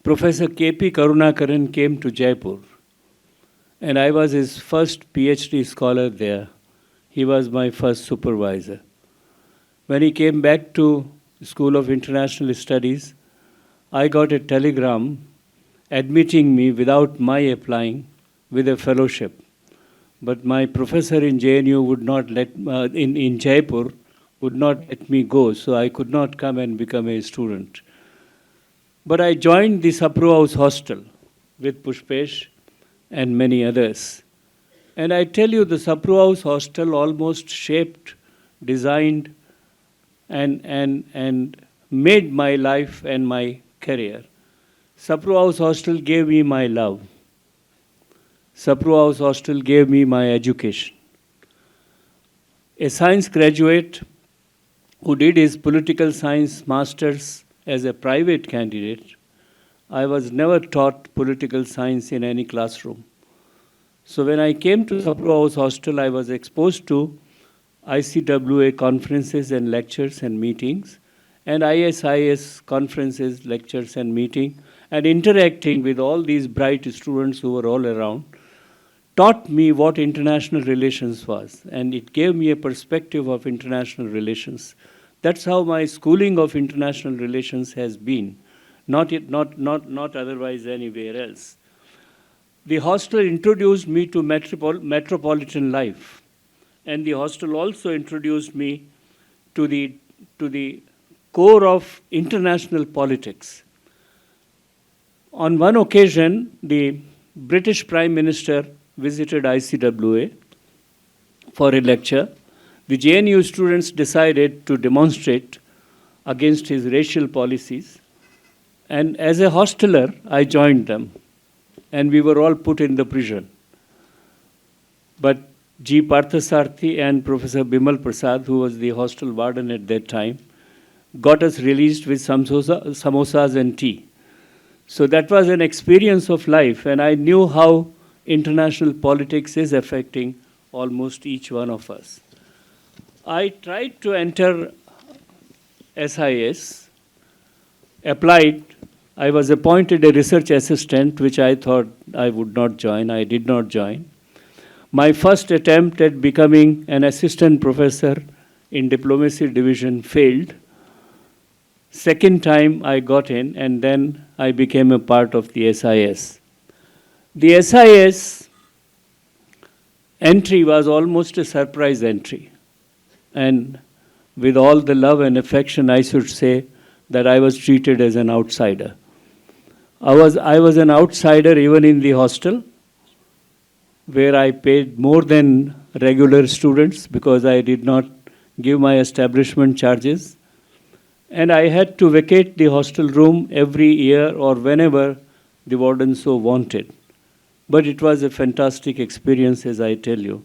Professor K.P. Karunakaran came to Jaipur, and I was his first PhD scholar there. He was my first supervisor. When he came back to School of International Studies, I got a telegram admitting me without my applying with a fellowship. But my professor in JNU would not let, in Jaipur, would not let me go, so I could not come and become a student. But I joined the Sapru House hostel with Pushpesh and many others. And I tell you, the Sapru House hostel almost shaped, designed, and made my life and my career. Sapru House hostel gave me my love. Sapru House hostel gave me my education. A science graduate who did his political science masters as a private candidate, I was never taught political science in any classroom. So when I came to Sapru House hostel, I was exposed to ICWA conferences and lectures and meetings, and ISIS conferences, lectures and meeting, and interacting with all these bright students who were all around, taught me what international relations was, and it gave me a perspective of international relations. That's how my schooling of international relations has been, not otherwise anywhere else. The hostel introduced me to metropolitan life, and the hostel also introduced me to the core of international politics. On one occasion, the British Prime Minister visited ICWA for a lecture. The JNU students decided to demonstrate against his racial policies, and as a hosteler, I joined them, and we were all put in the prison. But G. Parthasarthi and Professor Bimal Prasad, who was the hostel warden at that time, got us released with samosas and tea. So that was an experience of life, and I knew how international politics is affecting almost each one of us. I tried to enter SIS, applied. I was appointed a research assistant, which I thought I would not join. I did not join. My first attempt at becoming an assistant professor in diplomacy division failed. Second time I got in, and then I became a part of the SIS. The SIS entry was almost a surprise entry. And with all the love and affection, I should say that I was treated as an outsider. I was an outsider even in the hostel, where I paid more than regular students because I did not give my establishment charges. And I had to vacate the hostel room every year or whenever the warden so wanted. But it was a fantastic experience, as I tell you.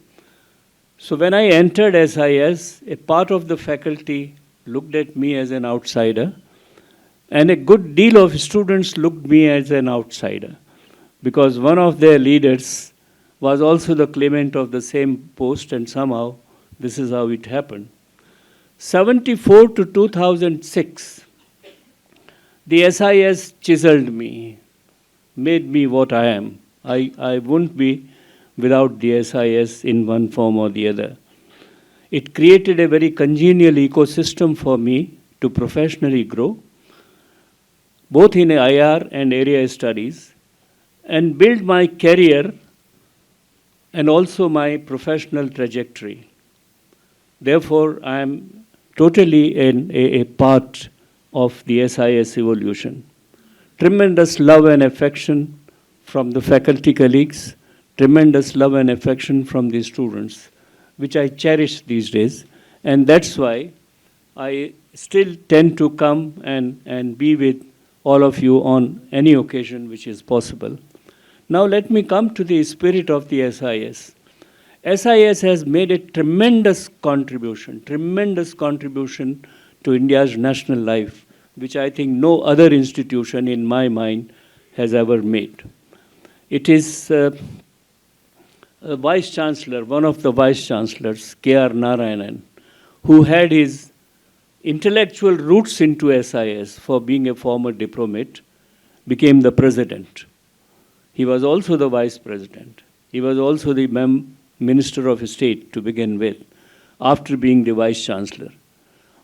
So when I entered SIS, a part of the faculty looked at me as an outsider, and a good deal of students looked at me as an outsider, because one of their leaders was also the claimant of the same post, and somehow this is how it happened. 1974 to 2006, the SIS chiseled me, made me what I am. I wouldn't be without the SIS in one form or the other. It created a very congenial ecosystem for me to professionally grow, both in IR and area studies, and build my career and also my professional trajectory. Therefore, I am totally a part of the SIS evolution. Tremendous love and affection from the faculty colleagues, tremendous love and affection from the students, which I cherish these days. And that's why I still tend to come and be with all of you on any occasion which is possible. Now let me come to the spirit of the SIS. SIS has made a tremendous contribution to India's national life, which I think no other institution in my mind has ever made. It is a Vice Chancellor, one of the Vice Chancellors, K.R. Narayanan, who had his intellectual roots into SIS for being a former diplomat, became the president. He was also the vice president. He was also the Minister of State to begin with, after being the Vice Chancellor.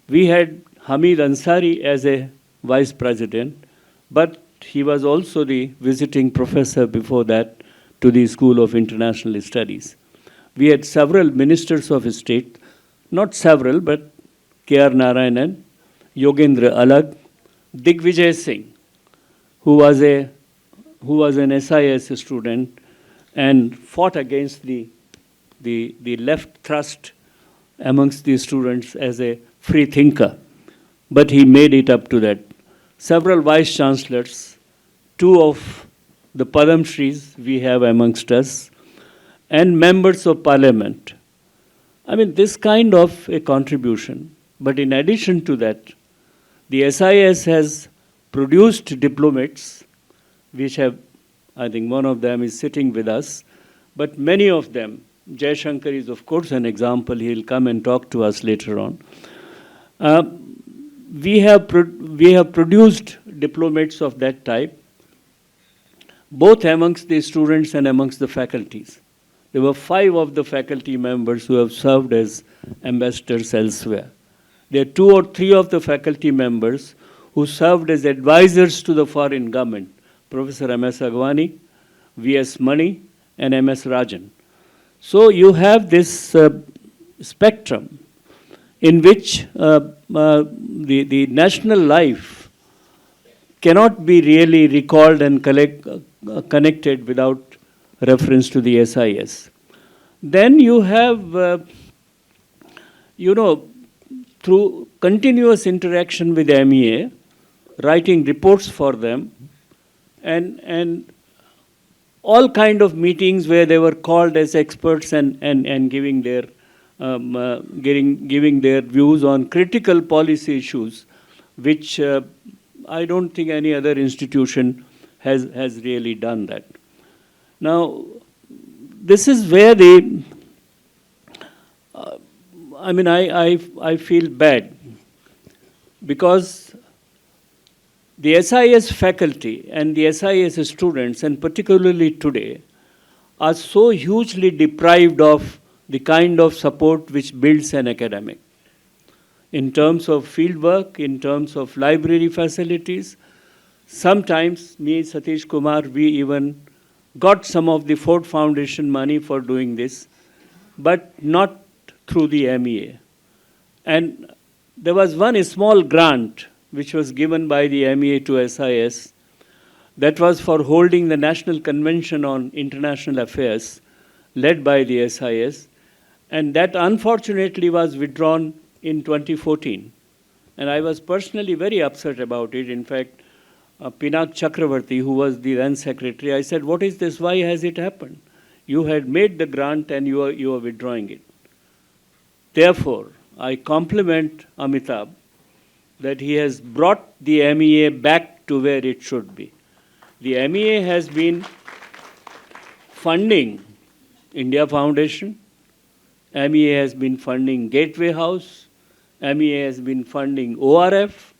We had Hamid Ansari as a Vice President, but he was also the visiting professor before that to the School of International Studies. We had several Ministers of State, not several, but K.R. Narayanan, Yogendra Alag, Digvijay Singh, who was an SIS student and fought against the left thrust amongst the students as a free thinker, but he made it up to that. Several vice chancellors, two of the Padam Shris we have amongst us, and members of parliament. I mean, this kind of a contribution. But in addition to that, the SIS has produced diplomats, which have, I think one of them is sitting with us, but many of them, Jaishankar is of course an example, he'll come and talk to us later on. We have produced diplomats of that type, both amongst the students and amongst the faculties. There were 5 of the faculty members who have served as ambassadors elsewhere. There are 2 or 3 of the faculty members who served as advisors to the foreign government, Professor M.S. Agwani, V.S. Mani, and M.S. Rajan. So you have this spectrum in which the national life cannot be really recalled and connected without reference to the SIS. Then you have, through continuous interaction with MEA, writing reports for them, and all kind of meetings where they were called as experts and giving their views on critical policy issues, which I don't think any other institution has really done that. Now, this is where I feel bad, because the SIS faculty and the SIS students, and particularly today, are so hugely deprived of the kind of support which builds an academic. In terms of field work, in terms of library facilities, sometimes me, Satish Kumar, we even got some of the Ford Foundation money for doing this, but not through the MEA. And there was one small grant which was given by the MEA to SIS, that was for holding the National Convention on International Affairs, led by the SIS, and that unfortunately was withdrawn in 2014. And I was personally very upset about it. In fact, Pinak Chakravarti, who was the then secretary, I said, what is this? Why has it happened? You had made the grant and you are withdrawing it. Therefore, I compliment Amitabh that he has brought the MEA back to where it should be. The MEA has been funding India Foundation, MEA has been funding Gateway House, MEA has been funding ORF,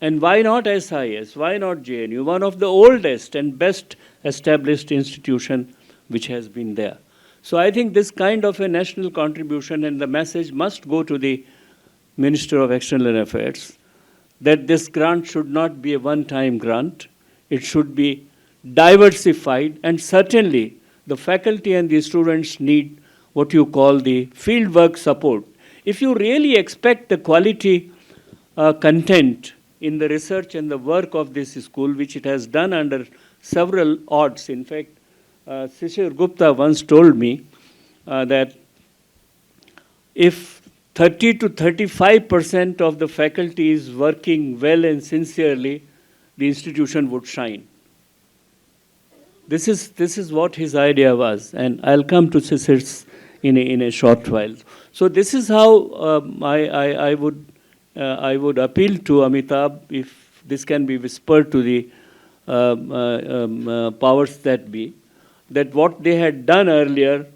and why not SIS, why not JNU, one of the oldest and best established institution which has been there. So I think this kind of a national contribution, and the message must go to the Minister of External Affairs, that this grant should not be a one-time grant. It should be diversified, and certainly the faculty and the students need what you call the fieldwork support. If you really expect the quality content in the research and the work of this school, which it has done under several odds. In fact, Shishir Gupta once told me that if 30 to 35% of the faculty is working well and sincerely, the institution would shine. This is what his idea was, and I'll come to Shishir's in a short while. So this is how I would appeal to Amitabh, if this can be whispered to the powers that be, that what they had done earlier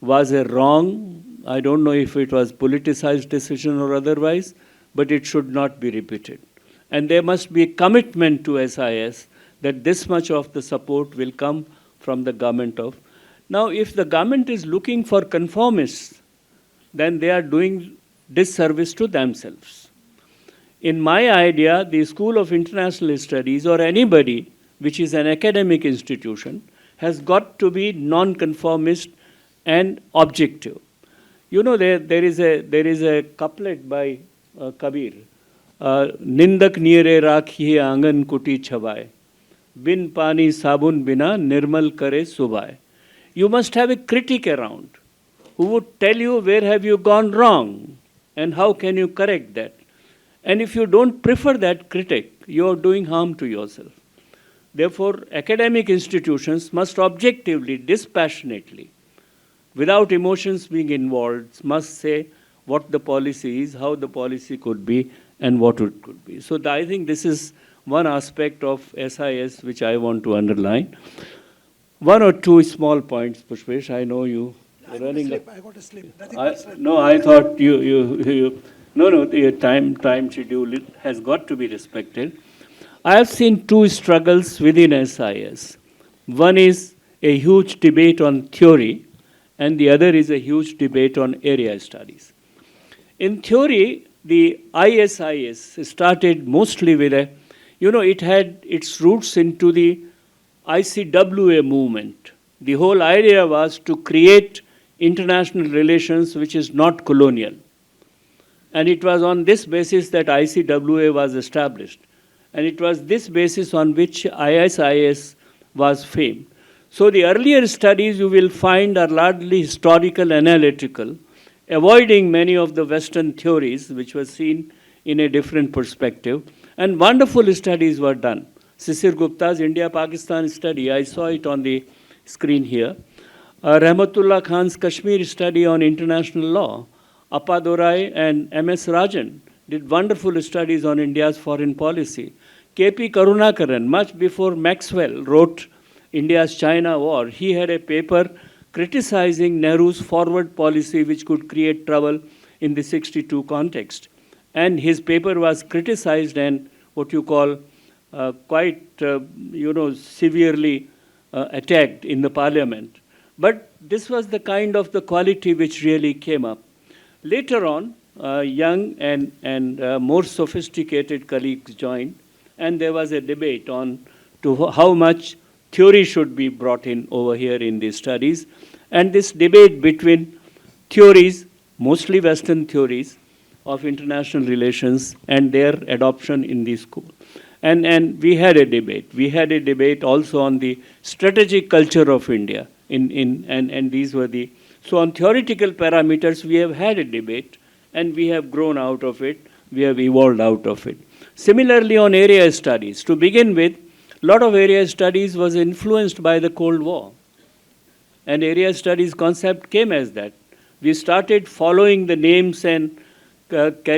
was a wrong, I don't know if it was politicized decision or otherwise, but it should not be repeated. And there must be a commitment to SIS that this much of the support will come from the government of. Now, if the government is looking for conformists, then they are doing disservice to themselves. In my idea, the School of International Studies or anybody which is an academic institution has got to be non-conformist and objective. You know, there is a couplet by Kabir, Nindak nire rakhiye angan kuti chhabai, bin pani sabun bina nirmal kare subai. You must have a critic around who would tell you where have you gone wrong and how can you correct that. And if you don't prefer that critic, you are doing harm to yourself. Therefore, academic institutions must objectively, dispassionately, without emotions being involved, must say what the policy is, how the policy could be, and what it could be. So I think this is one aspect of SIS which I want to underline. One or two small points, Pushpesh. I know you are running. I got to slip. No, I thought you. No, the time schedule has got to be respected. I have seen two struggles within SIS. One is a huge debate on theory, and the other is a huge debate on area studies. In theory, the ISIS started mostly with it had its roots into the ICWA movement. The whole idea was to create international relations which is not colonial. And it was on this basis that ICWA was established. And it was this basis on which ISIS was famed. So the earlier studies you will find are largely historical, analytical, avoiding many of the Western theories which were seen in a different perspective. And wonderful studies were done. Shishir Gupta's India-Pakistan study, I saw it on the screen here. Rahmatullah Khan's Kashmir study on international law. Appadurai and M.S. Rajan did wonderful studies on India's foreign policy. K.P. Karunakaran, much before Maxwell wrote India's China War, he had a paper criticizing Nehru's forward policy which could create trouble in the 62 context. And his paper was criticized and what you call quite, severely attacked in the parliament. But this was the kind of the quality which really came up. Later on, young and more sophisticated colleagues joined, and there was a debate on to how much theory should be brought in over here in these studies. And this debate between theories, mostly Western theories, of international relations and their adoption in the school. And we had a debate. We had a debate also on the strategic culture of India. And these were the... So on theoretical parameters, we have had a debate and we have grown out of it. We have evolved out of it. Similarly, on area studies, to begin with, a lot of area studies was influenced by the Cold War. And area studies concept came as that. We started following the names and caricatures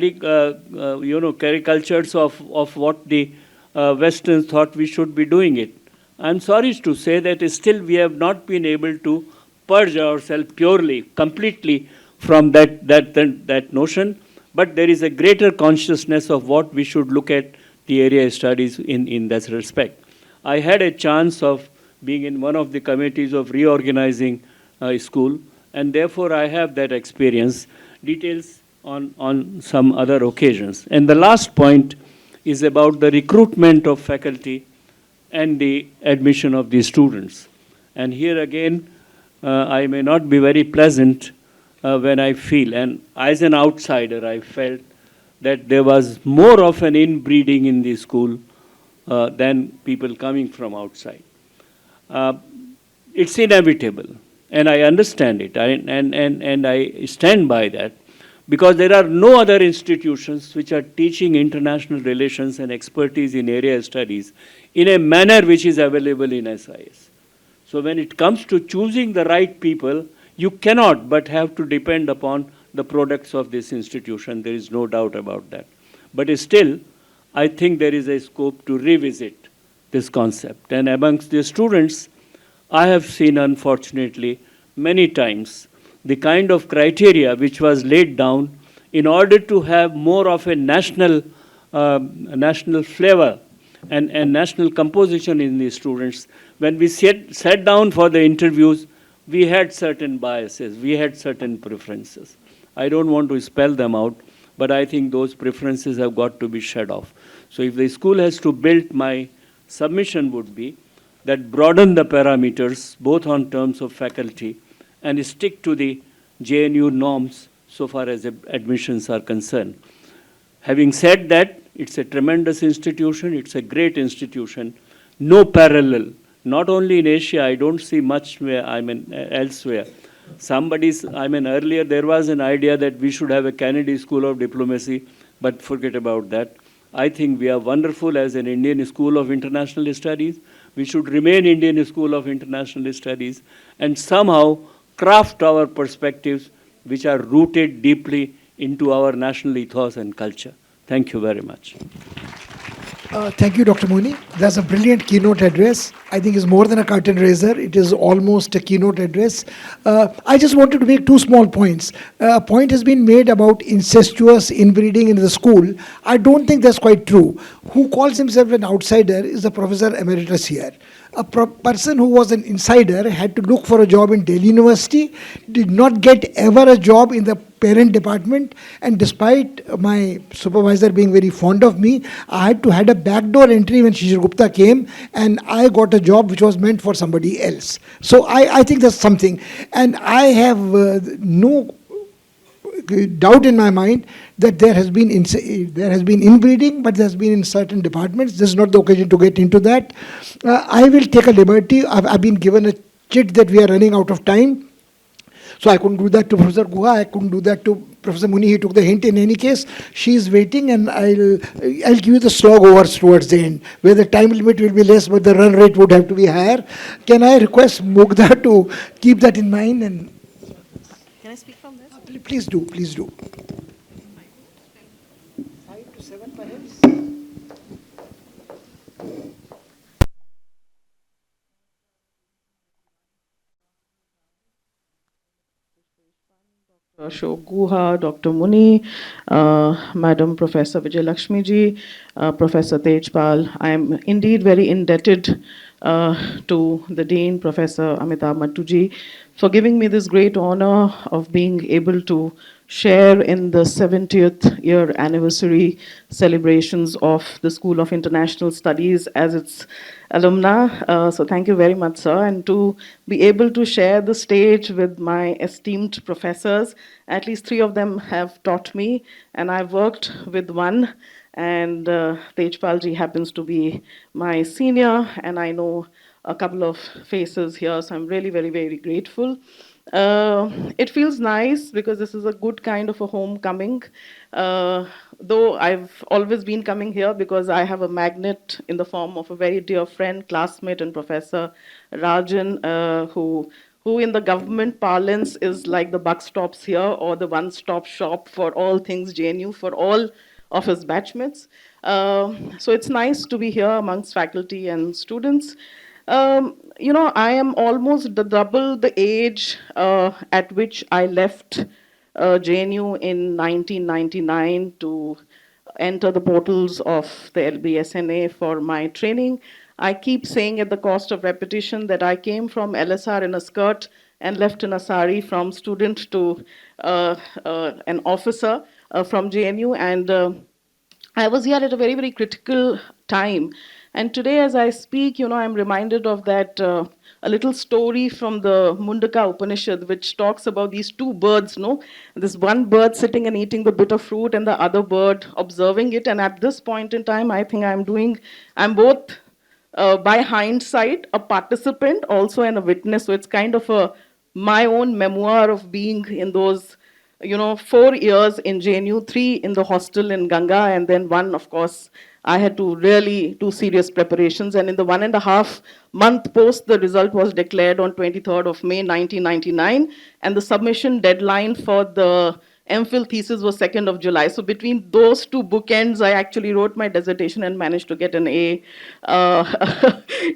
of what the Westerns thought we should be doing it. I'm sorry to say that still we have not been able to purge ourselves purely, completely from that notion, but there is a greater consciousness of what we should look at the area studies in that respect. I had a chance of being in one of the committees of reorganizing a school, and therefore I have that experience. Details on some other occasions. And the last point is about the recruitment of faculty and the admission of the students. And here again, I may not be very pleasant when I feel, and as an outsider, I felt that there was more of an inbreeding in the school than people coming from outside. It's inevitable, and I understand it, and I stand by that, because there are no other institutions which are teaching international relations and expertise in area studies in a manner which is available in SIS. So when it comes to choosing the right people, you cannot but have to depend upon the products of this institution. There is no doubt about that. But still, I think there is a scope to revisit this concept. And amongst the students, I have seen, unfortunately, many times the kind of criteria which was laid down in order to have more of a national flavor and national composition in the students. When we sat down for the interviews, we had certain biases, we had certain preferences. I don't want to spell them out, but I think those preferences have got to be shed off. So if the school has to build, my submission would be that broaden the parameters, both on terms of faculty, and stick to the JNU norms so far as admissions are concerned. Having said that, it's a tremendous institution, it's a great institution, no parallel, not only in Asia, I don't see much elsewhere. Earlier there was an idea that we should have a Kennedy School of Diplomacy, but forget about that. I think we are wonderful as an Indian School of International Studies. We should remain Indian School of International Studies and somehow craft our perspectives which are rooted deeply into our national ethos and culture. Thank you very much. Thank you, Dr. Muni. That's a brilliant keynote address. I think it's more than a curtain raiser. It is almost a keynote address. I just wanted to make two small points. A point has been made about incestuous inbreeding in the school. I don't think that's quite true. Who calls himself an outsider is the Professor Emeritus here. A person who was an insider had to look for a job in Delhi University, did not get ever a job in the parent department, and despite my supervisor being very fond of me, I had a backdoor entry when Shishir Gupta came, and I got a job which was meant for somebody else. So I think that's something. And I have no doubt in my mind that there has been inbreeding, but there has been in certain departments. This is not the occasion to get into that. I will take a liberty. I've been given a chit that we are running out of time. So I couldn't do that to Professor Guha. I couldn't do that to Professor Muni. He took the hint in any case. She is waiting, and I'll give you the slog overs towards the end, where the time limit will be less, but the run rate would have to be higher. Can I request Mugdha to keep that in mind? And Can I speak from this? please do, please do. 5 to 7 perhaps? Ashok Guha, Dr. Muni, Madam Professor Vijayalakshmi ji, Professor Tej Pal. I am indeed very indebted to the Dean, Professor Amitabh Mattu ji, for giving me this great honor of being able to share in the 70th year anniversary celebrations of the School of International Studies as its alumna. So thank you very much, sir. And to be able to share the stage with my esteemed professors, at least 3 of them have taught me, and I've worked with one. And Tejpal ji happens to be my senior, and I know a couple of faces here, so I'm really very, very grateful. It feels nice because this is a good kind of a homecoming. Though I've always been coming here because I have a magnet in the form of a very dear friend, classmate, and Professor Rajan, who in the government parlance is like the buck stops here or the one-stop shop for all things JNU, for all of his batchmates. So it's nice to be here amongst faculty and students. You know, I am almost double the age at which I left JNU in 1999 to enter the portals of the LBSNA for my training. I keep saying at the cost of repetition that I came from LSR in a skirt and left in a sari, from student to an officer from JNU. And I was here at a very, very critical time. And today, as I speak, you know, I'm reminded of that a little story from the Mundaka Upanishad, which talks about these two birds, no? This one bird sitting and eating the bit of fruit and the other bird observing it. And at this point in time, I think I'm both, by hindsight, a participant also and a witness. So it's kind of my own memoir of being in those 4 years in JNU, 3 in the hostel in Ganga, and then 1, of course, I had to really do serious preparations. And in the 1.5 month post, the result was declared on 23rd of May, 1999. And the submission deadline for the MPhil thesis was 2nd of July. So between those two bookends, I actually wrote my dissertation and managed to get an A,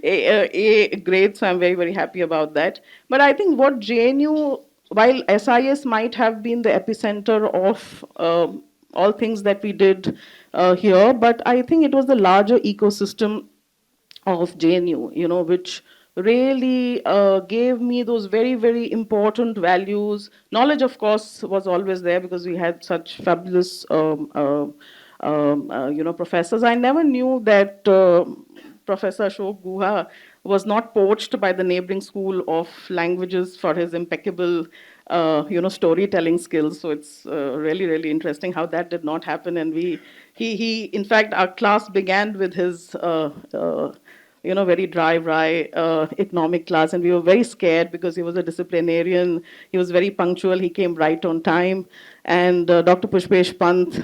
A grade. So I'm very, very happy about that. But I think what JNU, while SIS might have been the epicenter of all things that we did here, but I think it was the larger ecosystem of JNU, which really gave me those very, very important values. Knowledge, of course, was always there because we had such fabulous, professors. I never knew that Professor Ashok Guha was not poached by the neighboring school of languages for his impeccable, storytelling skills. So it's really, really interesting how that did not happen. And he, in fact, our class began with his, very dry economic class, and we were very scared because he was a disciplinarian. He was very punctual. He came right on time. And Dr. Pushpesh Pant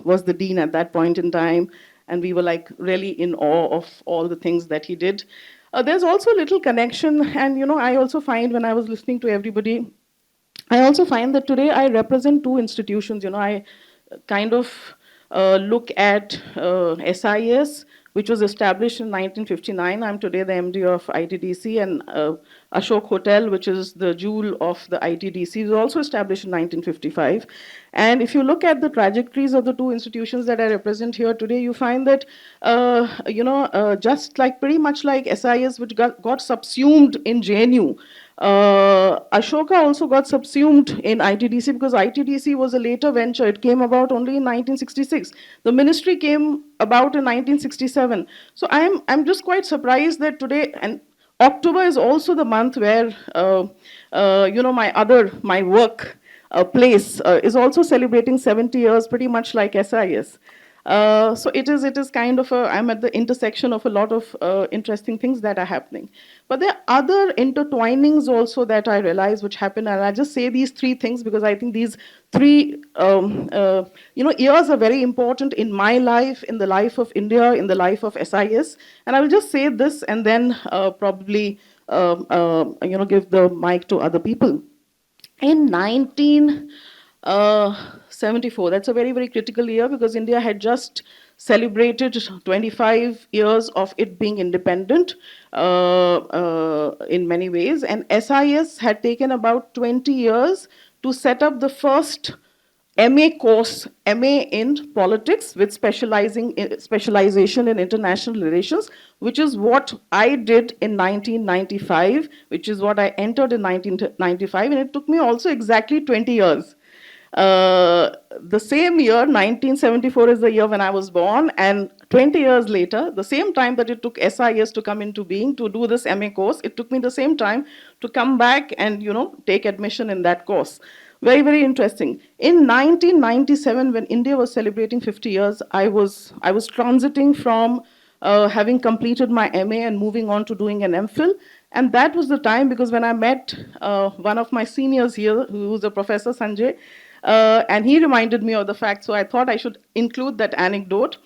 was the dean at that point in time. And we were like really in awe of all the things that he did. There's also a little connection. And, I also find when I was listening to everybody, I also find that today I represent two institutions. I kind of look at SIS, which was established in 1959. I'm today the MD of ITDC, and Ashok Hotel, which is the jewel of the ITDC, was also established in 1955. And if you look at the trajectories of the two institutions that I represent here today, you find that, just like pretty much like SIS, which got subsumed in JNU, Ashoka also got subsumed in ITDC because ITDC was a later venture. It came about only in 1966. The ministry came about in 1967. So I'm just quite surprised that today, and October is also the month where, my work place is also celebrating 70 years, pretty much like SIS. So it is kind of I'm at the intersection of a lot of interesting things that are happening. But there are other intertwinings also that I realize which happen, and I just say these three things because I think these three years are very important in my life, in the life of India, in the life of SIS. And I will just say this and then probably give the mic to other people. In 1974, that's a very, very critical year because India had just celebrated 25 years of it being independent in many ways. And SIS had taken about 20 years to set up the first MA course, MA in politics with specialization in international relations, which is what I did in 1995, which is what I entered in 1995, and it took me also exactly 20 years. The same year, 1974 is the year when I was born, and 20 years later, the same time that it took SIS to come into being to do this MA course, it took me the same time to come back and take admission in that course. Very, very interesting. In 1997, when India was celebrating 50 years, I was transiting from having completed my MA and moving on to doing an MPhil. And that was the time because when I met one of my seniors here, who was a Professor Sanjay, and he reminded me of the fact, so I thought I should include that anecdote.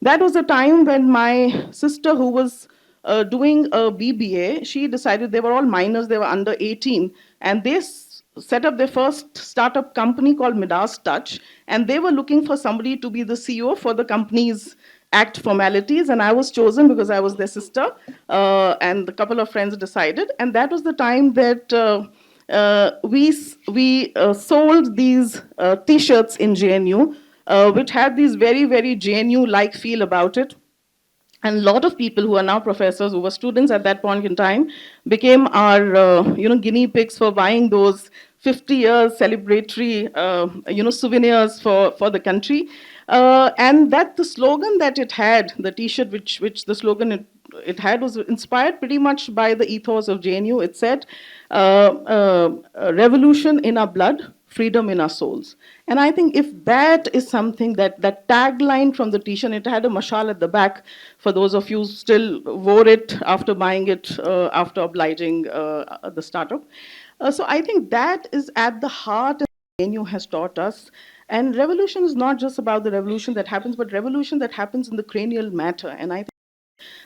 That was the time when my sister, who was doing a BBA, she decided they were all minors, they were under 18, and they set up their first startup company called Midas Touch, and they were looking for somebody to be the CEO for the company's act formalities, and I was chosen because I was their sister, and a couple of friends decided, and that was the time that we sold these T-shirts in JNU, which had these very, very JNU-like feel about it. And a lot of people who are now professors, who were students at that point in time, became our guinea pigs for buying those 50 years celebratory souvenirs for the country. And that the slogan that it had, the T-shirt which the slogan it had was inspired pretty much by the ethos of JNU. It said, revolution in our blood, freedom in our souls. And I think if that is something that tagline from the t-shirt, it had a mashal at the back for those of you who still wore it after buying it, after obliging the startup. So I think that is at the heart of what JNU has taught us. And revolution is not just about the revolution that happens, but revolution that happens in the cranial matter. And I think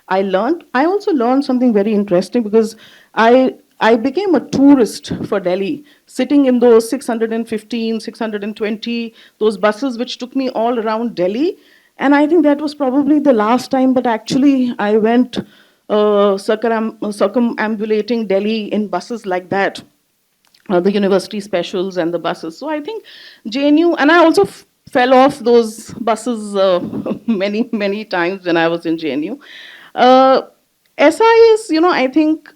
I also learned something very interesting because I became a tourist for Delhi, sitting in those 615, 620, those buses which took me all around Delhi. And I think that was probably the last time that actually I went circumambulating Delhi in buses like that. The university specials and the buses. So I think JNU, and I also fell off those buses many, many times when I was in JNU. SIS, I think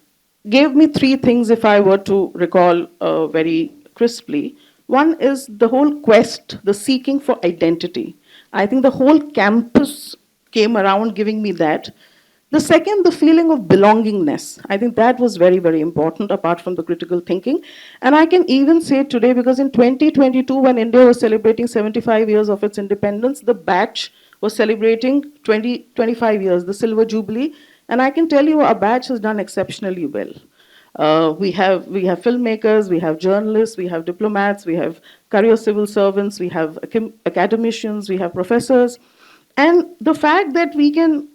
gave me three things if I were to recall very crisply. One is the whole quest, the seeking for identity. I think the whole campus came around giving me that. The second, the feeling of belongingness. I think that was very, very important apart from the critical thinking. And I can even say today, because in 2022, when India was celebrating 75 years of its independence, the batch was celebrating 25 years, the Silver Jubilee. And I can tell you our batch has done exceptionally well. We have filmmakers, we have journalists, we have diplomats, we have career civil servants, we have academicians, we have professors. And the fact that we can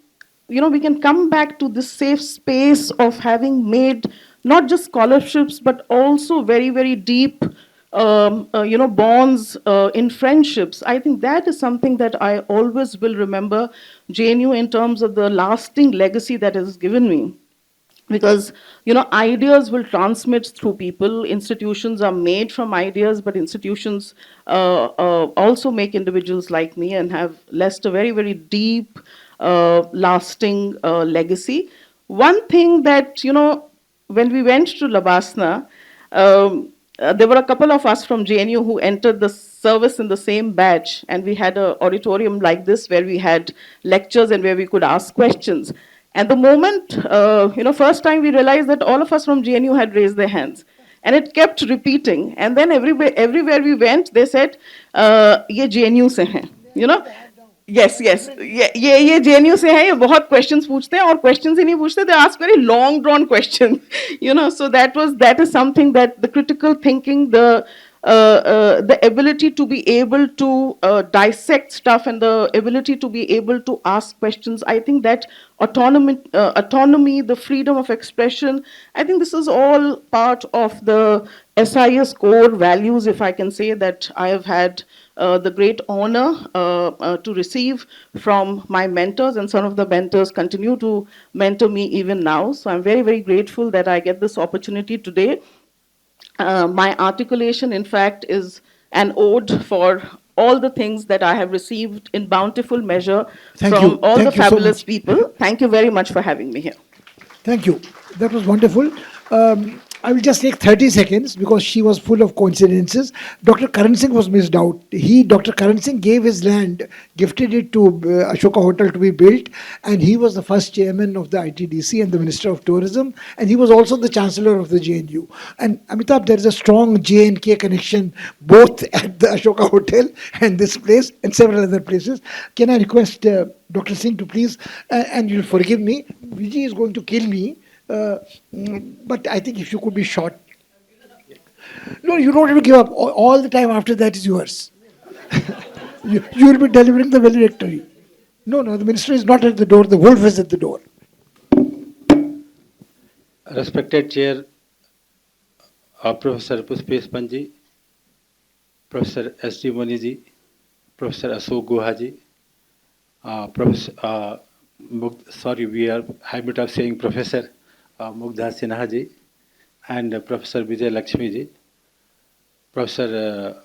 come back to this safe space of having made not just scholarships, but also very, very deep, bonds in friendships. I think that is something that I always will remember JNU in terms of the lasting legacy that has given me. Because, ideas will transmit through people. Institutions are made from ideas, but institutions also make individuals like me and have left a very, very deep, lasting legacy. One thing that, when we went to Labasna, there were a couple of us from JNU who entered the service in the same batch, and we had an auditorium like this where we had lectures and where we could ask questions. And the moment, first time we realized that all of us from JNU had raised their hands. And it kept repeating. And then everywhere we went, they said, ye JNU se hain. Yes. ये JNU से है, ये बहुत questions पूछते हैं और questions ही नहीं पूछते, they ask very long drawn questions, so that is something that the critical thinking, the ability to be able to dissect stuff and the ability to be able to ask questions, I think that autonomy, the freedom of expression, I think this is all part of the SIS core values, if I can say, that I have had the great honor to receive from my mentors, and some of the mentors continue to mentor me even now. So I'm very, very grateful that I get this opportunity today. My articulation, in fact, is an ode for all the things that I have received in bountiful measure from all the fabulous people. Thank you very much for having me here. Thank you. That was wonderful. I will just take 30 seconds because she was full of coincidences. Dr. Karan Singh was missed out. Dr. Karan Singh gave his land, gifted it to Ashoka Hotel to be built, and he was the first chairman of the ITDC and the Minister of Tourism, and he was also the Chancellor of the JNU. And Amitabh, there is a strong J&K connection both at the Ashoka Hotel and this place and several other places. Can I request Dr. Singh to please, and you'll forgive me, Vijay is going to kill me, but I think if you could be short. No, you don't have to give up. All the time after that is yours. you will be delivering the valedictory. No, the minister is not at the door. The wolf is at the door. Respected Chair, Professor Pushpesh Panji, Professor S.D. Muni ji, Professor Ashok Guha ji, Professor, we are habit of saying Professor Mugdha Sinha ji, and Professor Vijayalakshmi ji, Professor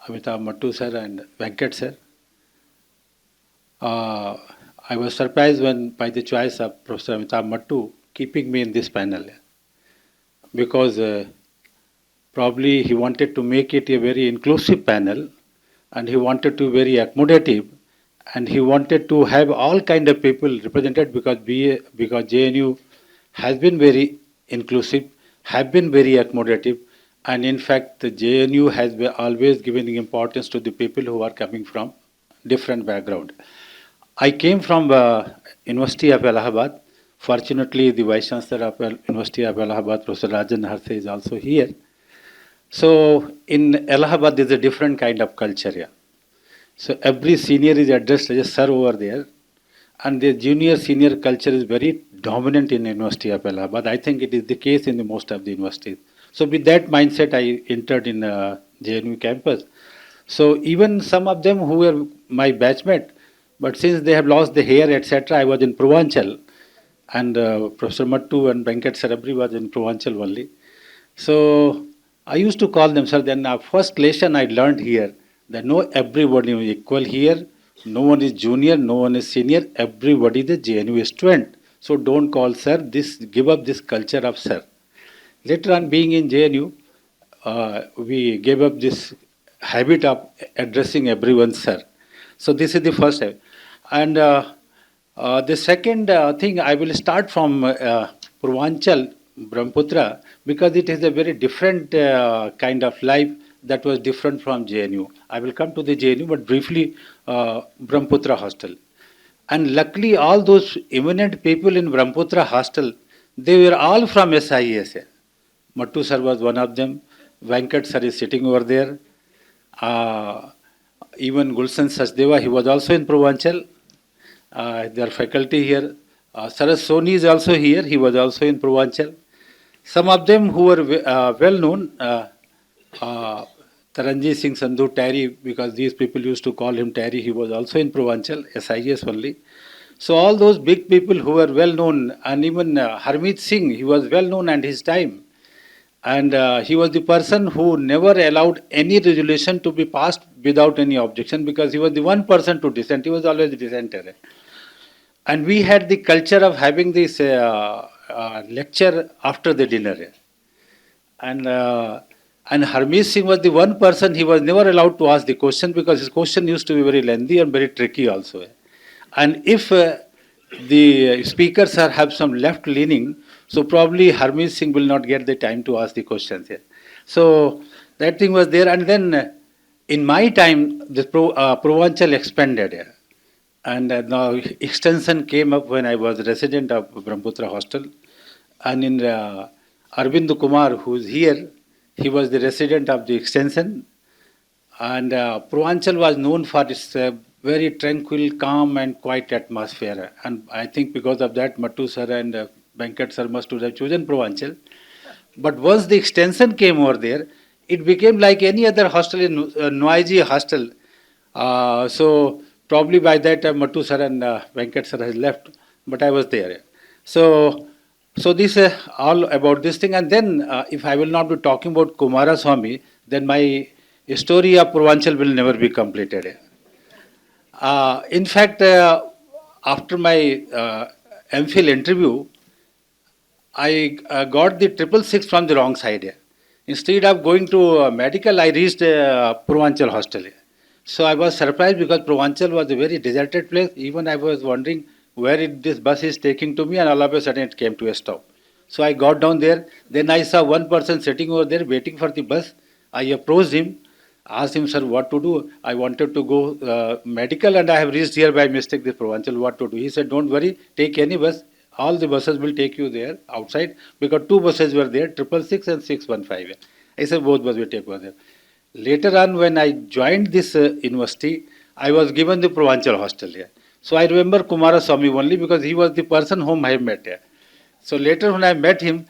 Amitabh Mattu sir and Venkat sir. I was surprised by the choice of Professor Amitabh Mattu keeping me in this panel, because probably he wanted to make it a very inclusive panel and he wanted to be very accommodative, and he wanted to have all kind of people represented because JNU has been very inclusive, have been very accommodative, and in fact the JNU has been always given importance to the people who are coming from different background. I came from University of Allahabad. Fortunately, the Vice Chancellor of University of Allahabad, Professor Rajan Harse, is also here. So in Allahabad, there is a different kind of culture here. So every senior is addressed as a sir over there, and the junior senior culture is very dominant in University of Allahabad. I think it is the case in the most of the universities. So with that mindset, I entered in JNU campus. So even some of them who were my batchmate, but since they have lost the hair, etc., I was in Purvanchal, and Professor Mattu and Venkat Sarabri was in Purvanchal only. So I used to call them, sir. Then first lesson I learned here that no, everybody is equal here. No one is junior, no one is senior. Everybody is a JNU student. So don't call sir. Give up this culture of sir. Later on, being in JNU, we gave up this habit of addressing everyone sir. So this is the first step. And the second thing, I will start from Purvanchal, Brahmaputra, because it is a very different kind of life that was different from JNU. I will come to the JNU, but briefly, Brahmaputra hostel. And luckily, all those eminent people in Brahmaputra hostel, they were all from SIS. Mattu sir was one of them. Venkat sir is sitting over there. Even Gulshan Sachdeva, he was also in Purvanchal. Their faculty here. Saras Soni is also here. He was also in Purvanchal. Some of them who were well known, Taranjit Singh Sandhu Terry, because these people used to call him Terry, he was also in Purvanchal, SIS only. So all those big people who were well known, and even Harmeet Singh, he was well known at his time. And he was the person who never allowed any resolution to be passed without any objection, because he was the one person to dissent. He was always the dissenter. And we had the culture of having this lecture after the dinner. And Harmeet Singh was the one person, he was never allowed to ask the question, because his question used to be very lengthy and very tricky also. And if the speakers have some left leaning, so probably Harmeet Singh will not get the time to ask the questions here. So that thing was there. And then in my time, the Purvanchal expanded. And now extension came up when I was resident of Brahmaputra hostel. And in Arvind Kumar, who is here, he was the resident of the extension. And Purvanchal was known for its very tranquil, calm and quiet atmosphere. And I think because of that, Mattu sir and Venkat sir must have chosen Purvanchal. But once the extension came over there, it became like any other hostel, in noisy hostel. So probably by that time Mattu sir and Venkat sir has left, but I was there. So this is all about this thing. And then if I will not be talking about Kumaraswamy, then my story of Purvanchal will never be completed. In fact, after my MPhil interview, I got the 666 from the wrong side. Instead of going to medical, I reached Purvanchal hostel. So I was surprised because Purvanchal was a very deserted place. Even I was wondering where this bus is taking to me, and all of a sudden it came to a stop. So I got down there. Then I saw one person sitting over there waiting for the bus. I approached him, asked him, sir, what to do? I wanted to go medical and I have reached here by mistake this Purvanchal, what to do? He said, don't worry, take any bus. All the buses will take you there outside, because two buses were there, 666 and 615. I said, both buses will take over there. Later on, when I joined this university, I was given the Purvanchal hostel here. So I remember Kumaraswamy only because he was the person whom I met here. So later when I met him,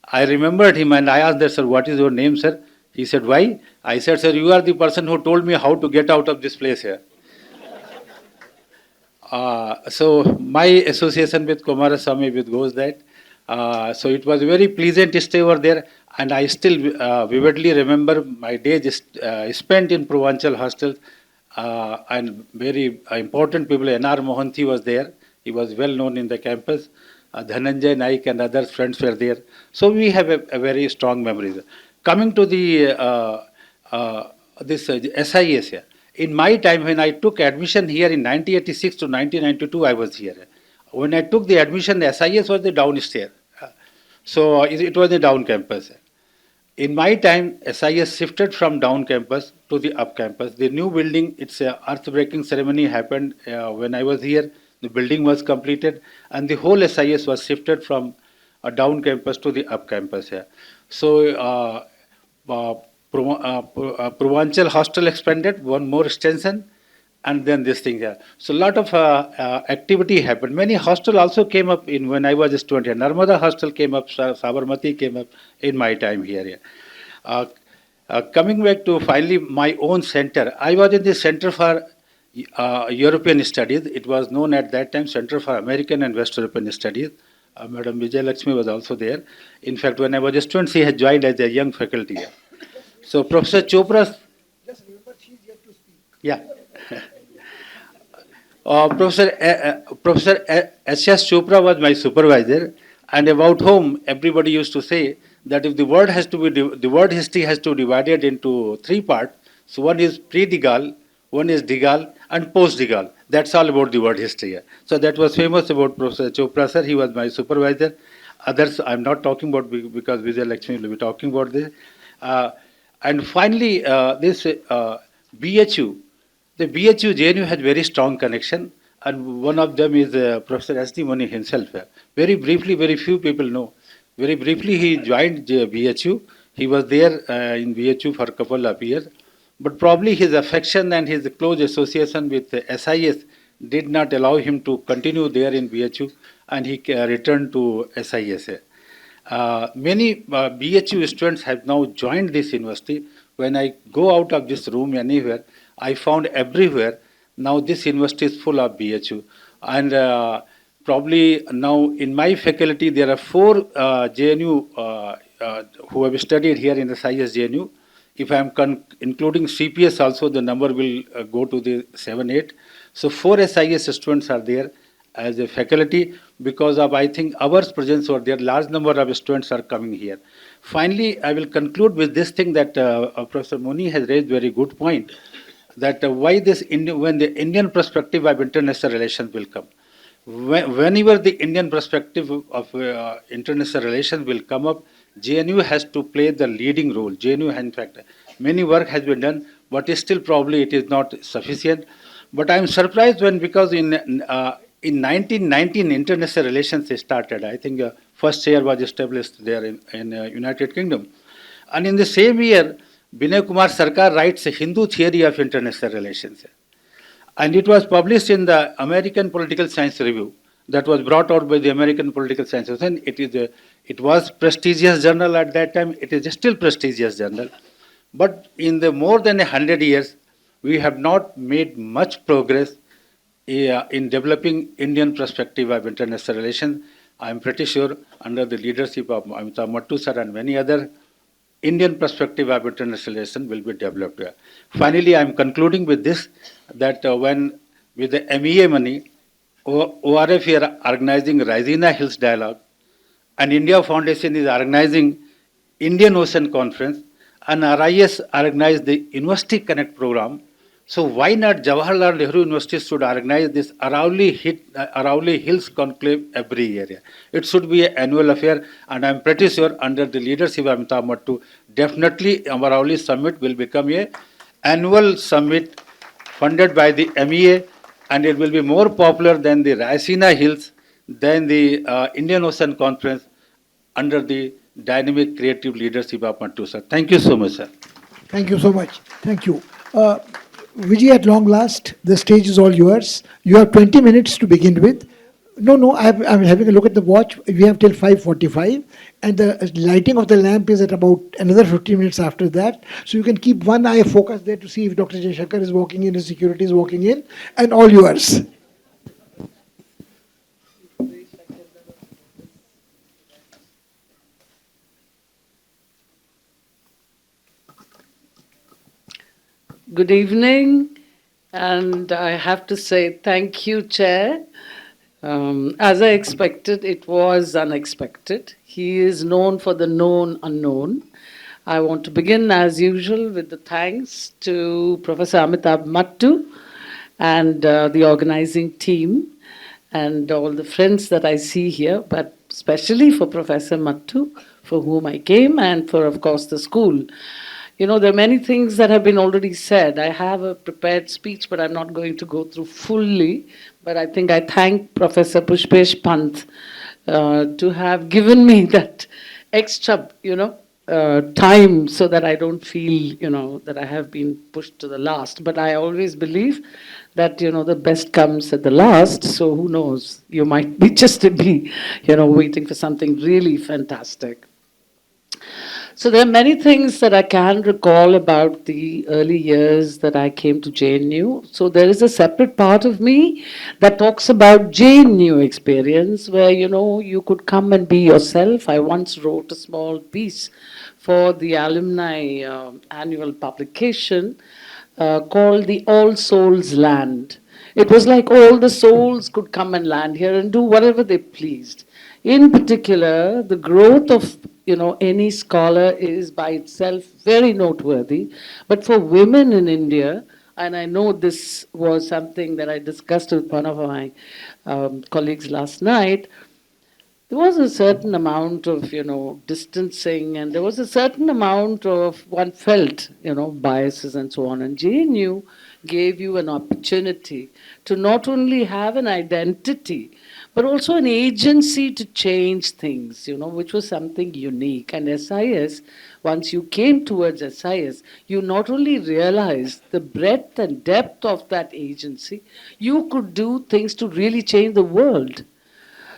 I remembered him and I asked that, sir, what is your name, sir? He said, why? I said, sir, you are the person who told me how to get out of this place here. So my association with Kumaraswamy goes that. So it was a very pleasant stay over there, and I still vividly remember my days spent in Purvanchal hostel, and very important people. N.R. Mohanty was there. He was well known in the campus. Dhananjay Naik and other friends were there. So we have a very strong memories. Coming to the this SIS here. In my time, when I took admission here in 1986 to 1992, I was here. When I took the admission, the SIS was the downstairs. So it was the down campus. In my time, SIS shifted from down campus to the up campus. The new building, its earth-breaking ceremony happened when I was here. The building was completed, and the whole SIS was shifted from a down campus to the up campus here. So Purvanchal hostel expanded, one more extension, and then this thing here. So a lot of activity happened. Many hostel also came up in when I was a student here. Narmada hostel came up, Sabarmati came up in my time here. Coming back to finally my own center, I was in the Center for European Studies. It was known at that time Center for American and West European Studies. Madam Vijayalakshmi was also there. In fact, when I was a student, she had joined as a young faculty here. So Professor Chopra, yeah. Professor S.S. Chopra was my supervisor, and about whom everybody used to say that if the world history has to be divided into three parts. So one is pre-de Gaulle, one is de Gaulle, and post-de Gaulle. That's all about the world history. So that was famous about Professor Chopra, sir. He was my supervisor. Others I'm not talking about because Vijayalakshmi will be talking about this. And finally, this BHU. The BHU JNU has very strong connection, and one of them is Professor S.D. Muni himself. Very briefly, very few people know. Very briefly, he joined BHU. He was there in BHU for a couple of years, but probably his affection and his close association with SIS did not allow him to continue there in BHU, and he returned to SIS. Many BHU students have now joined this university. When I go out of this room anywhere, I found everywhere now this university is full of BHU. And probably now in my faculty there are 4 JNU who have studied here in the SIS JNU. If I am including CPS also, the number will go to the 7-8. So 4 SIS students are there as a faculty because of, I think, our presence over there. Large number of students are coming here. Finally, I will conclude with this thing that Professor Muni has raised very good point, that why this when the Indian perspective of international relations will come. Whenever the Indian perspective of international relations will come up, JNU has to play the leading role. JNU, in fact, many work has been done, but still probably it is not sufficient. But I am surprised when, because in 1919 international relations started. I think first chair was established there in United Kingdom. And in the same year, Binay Kumar Sarkar writes a Hindu theory of international relations. And it was published in the American Political Science Review that was brought out by the American Political Science. And it was prestigious journal at that time. It is still prestigious journal. But in the more than 100 years, we have not made much progress in developing Indian perspective of international relations. I am pretty sure under the leadership of Amitabh Mattu sir and many other, Indian perspective of international relations will be developed. Finally, I am concluding with this, that when with the MEA money, ORF are organizing Raisina Hills Dialogue, and India Foundation is organizing Indian Ocean Conference, and RIS organized the University Connect program. So why not Jawaharlal Nehru University should organize this Aravalli Hills Conclave every year? It should be an annual affair, and I am pretty sure under the leadership of Amitabh Mattu, definitely Aravalli Summit will become an annual summit funded by the MEA, and it will be more popular than the Raisina Hills, than the Indian Ocean Conference under the dynamic creative leadership of Mattu sir. Thank you so much, sir. Thank you so much. Thank you. Vijay, at long last, the stage is all yours. You have 20 minutes to begin with. No, I'm having a look at the watch. We have till 5:45, and the lighting of the lamp is at about another 15 minutes after that. So you can keep one eye focused there to see if Dr. Jaishankar is walking in, his security is walking in, and all yours. Good evening, and I have to say thank you, Chair. As I expected, it was unexpected. He is known for the known unknown. I want to begin, as usual, with the thanks to Professor Amitabh Mattu and the organizing team and all the friends that I see here, but especially for Professor Mattu, for whom I came, and for, of course, the school. You know, there are many things that have been already said. I have a prepared speech, but I'm not going to go through fully. But I think I thank Professor Pushpesh Pant to have given me that extra, time so that I don't feel, that I have been pushed to the last. But I always believe that, the best comes at the last. So who knows? You might be just be, waiting for something really fantastic. So there are many things that I can recall about the early years that I came to JNU. So there is a separate part of me that talks about JNU experience where, you could come and be yourself. I once wrote a small piece for the Alumni annual publication called The All Souls Land. It was like all the souls could come and land here and do whatever they pleased. In particular, the growth of any scholar is by itself very noteworthy. But for women in India, and I know this was something that I discussed with one of my colleagues last night, there was a certain amount of, distancing, and there was a certain amount of, one felt, biases and so on. And JNU gave you an opportunity to not only have an identity, but also an agency to change things, which was something unique. And SIS, once you came towards SIS, you not only realized the breadth and depth of that agency, you could do things to really change the world.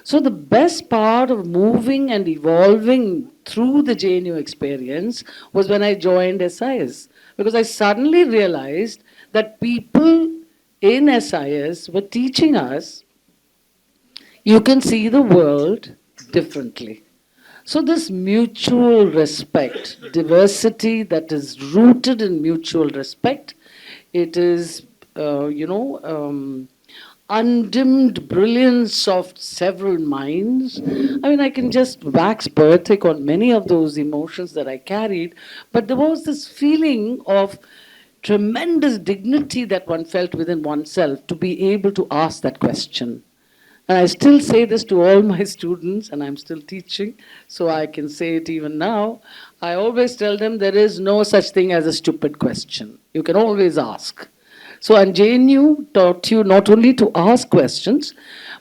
So the best part of moving and evolving through the JNU experience was when I joined SIS, because I suddenly realized that people in SIS were teaching us you can see the world differently. So this mutual respect, diversity that is rooted in mutual respect, it is, undimmed brilliance of several minds. I mean, I can just wax poetic on many of those emotions that I carried, but there was this feeling of tremendous dignity that one felt within oneself to be able to ask that question. And I still say this to all my students, and I'm still teaching, so I can say it even now. I always tell them there is no such thing as a stupid question. You can always ask. So, and JNU taught you not only to ask questions,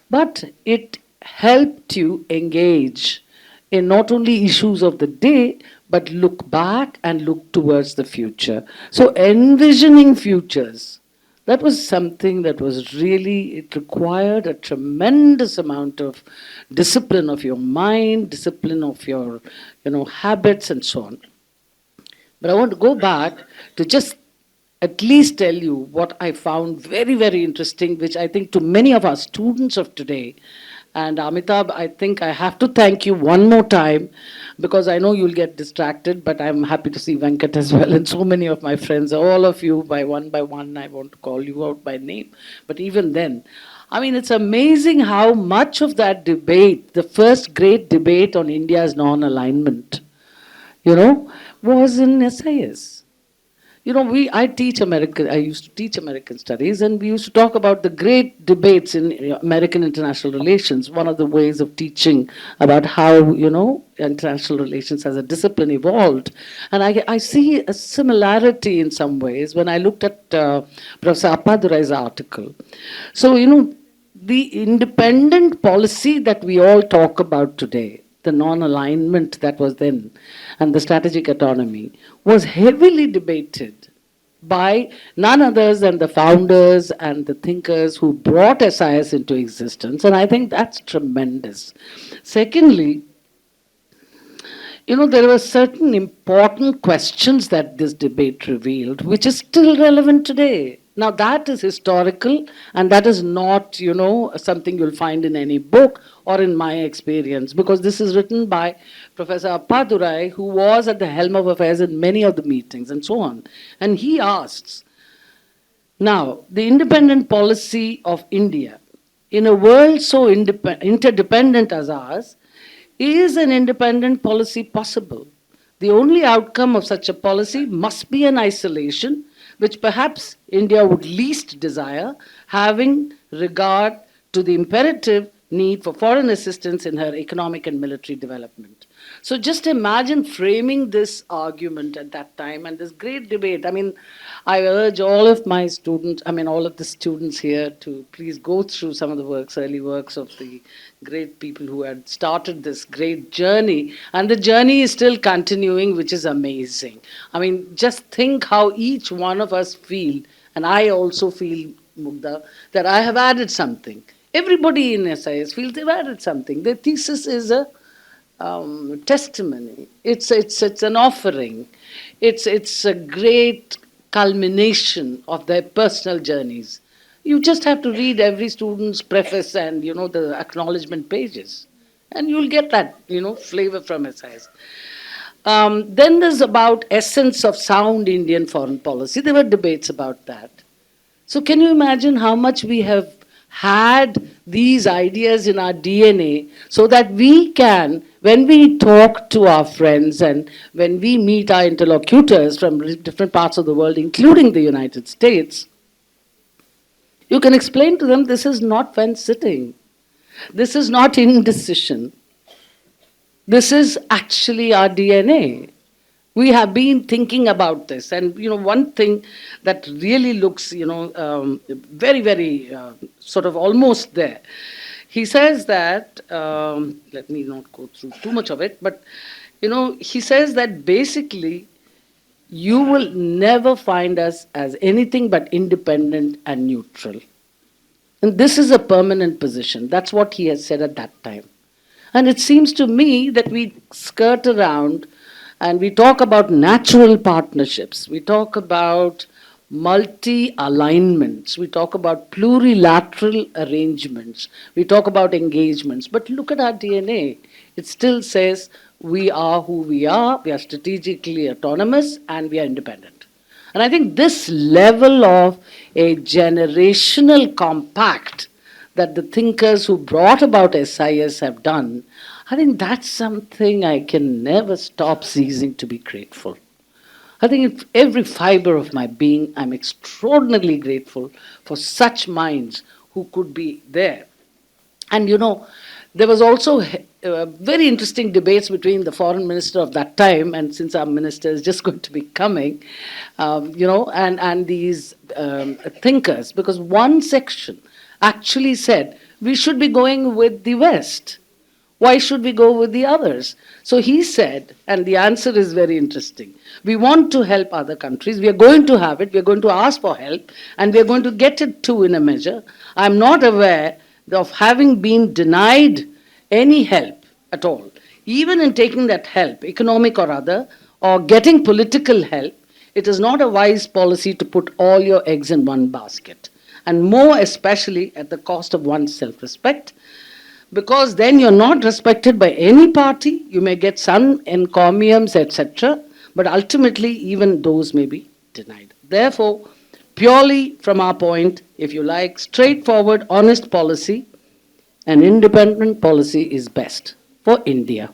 but it helped you engage in not only issues of the day, but look back and look towards the future. So, envisioning futures. That was something that was really, it required a tremendous amount of discipline of your mind, discipline of your, habits and so on. But I want to go back to just at least tell you what I found very, very interesting, which I think to many of our students of today, and Amitabh, I think I have to thank you one more time, because I know you'll get distracted, but I'm happy to see Venkat as well, and so many of my friends, all of you, by one, I want to call you out by name. But even then, I mean, it's amazing how much of that debate, the first great debate on India's non-alignment, was in SIS. I used to teach American studies, and we used to talk about the great debates in American international relations. One of the ways of teaching about how, international relations as a discipline evolved. And I see a similarity in some ways when I looked at Professor Appadurai's article. So, the independent policy that we all talk about today, the non-alignment that was then, and the strategic autonomy, was heavily debated by none others than the founders and the thinkers who brought SIS into existence. And I think that's tremendous. Secondly, there were certain important questions that this debate revealed, which is still relevant today. Now, that is historical, and that is not, something you'll find in any book or in my experience, because this is written by Professor Appadurai, who was at the helm of affairs in many of the meetings and so on. And he asks, now, the independent policy of India, in a world so interdependent as ours, is an independent policy possible? The only outcome of such a policy must be an isolation, which perhaps India would least desire, having regard to the imperative need for foreign assistance in her economic and military development. So just imagine framing this argument at that time and this great debate. I mean, I urge all of my students, all of the students here to please go through some of the works, early works of the great people who had started this great journey. And the journey is still continuing, which is amazing. I mean, just think how each one of us feel, and I also feel, Mugdha, that I have added something. Everybody in SIS feels they've added something. Their thesis is a testimony. It's an offering. It's a great culmination of their personal journeys. You just have to read every student's preface and the acknowledgement pages, and you'll get that flavor from SIS. Then there's about essence of sound Indian foreign policy. There were debates about that. So can you imagine how much we have had these ideas in our DNA so that we can, when we talk to our friends and when we meet our interlocutors from different parts of the world, including the United States, you can explain to them this is not fence sitting. This is not indecision. This is actually our DNA. We have been thinking about this. And, one thing that really looks, very, very sort of almost there. He says that, let me not go through too much of it, but, he says that basically you will never find us as anything but independent and neutral. And this is a permanent position. That's what he has said at that time. And it seems to me that we skirt around and we talk about natural partnerships. We talk about multi-alignments. We talk about plurilateral arrangements. We talk about engagements. But look at our DNA. It still says we are who we are strategically autonomous, and we are independent. And I think this level of a generational compact that the thinkers who brought about SIS have done, I think that's something I can never stop ceasing to be grateful. I think in every fiber of my being, I'm extraordinarily grateful for such minds who could be there. And there was also very interesting debates between the foreign minister of that time, and since our minister is just going to be coming, and these thinkers, because one section actually said we should be going with the West. Why should we go with the others? So he said, and the answer is very interesting, we want to help other countries, we are going to have it, we are going to ask for help, and we are going to get it too in a measure. I'm not aware of having been denied any help at all. Even in taking that help, economic or other, or getting political help, it is not a wise policy to put all your eggs in one basket. And more especially at the cost of one's self-respect, because then you're not respected by any party. You may get some encomiums, etc., but ultimately even those may be denied. Therefore, purely from our point, if you like, straightforward, honest policy, an independent policy is best for India.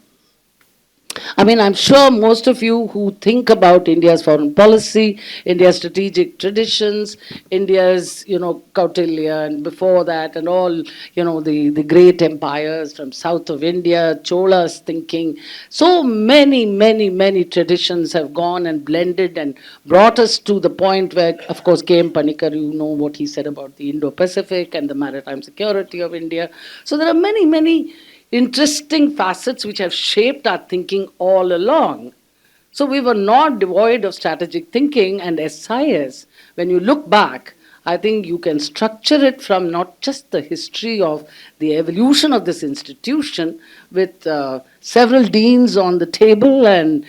I'm sure most of you who think about India's foreign policy, India's strategic traditions, India's, Kautilya, and before that, and all, the great empires from south of India, Cholas thinking, so many, many, many traditions have gone and blended and brought us to the point where, of course, K.M. Panikkar, you know what he said about the Indo-Pacific and the maritime security of India. So there are many, many interesting facets which have shaped our thinking all along. So we were not devoid of strategic thinking, and SIS, when you look back, I think you can structure it from not just the history of the evolution of this institution with several deans on the table and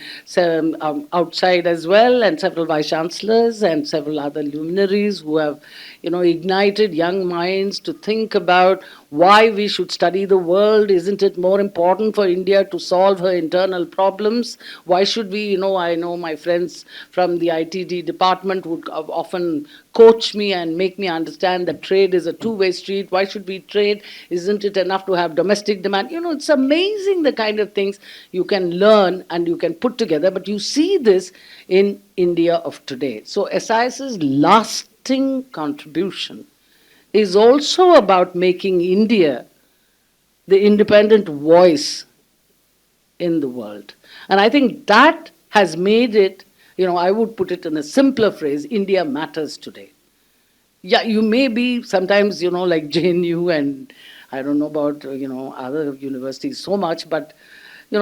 outside as well, and several vice-chancellors and several other luminaries who have ignited young minds to think about why we should study the world. Isn't it more important for India to solve her internal problems? Why should we, I know my friends from the ITD department would often coach me and make me understand that trade is a two-way street. Why should we trade? Isn't it enough to have domestic demand? It's amazing amazing the kind of things you can learn and you can put together, but you see this in India of today. So SIS's lasting contribution is also about making India the independent voice in the world. And I think that has made it, I would put it in a simpler phrase, India matters today. Yeah, you may be sometimes, like JNU and I don't know about, other universities so much, but,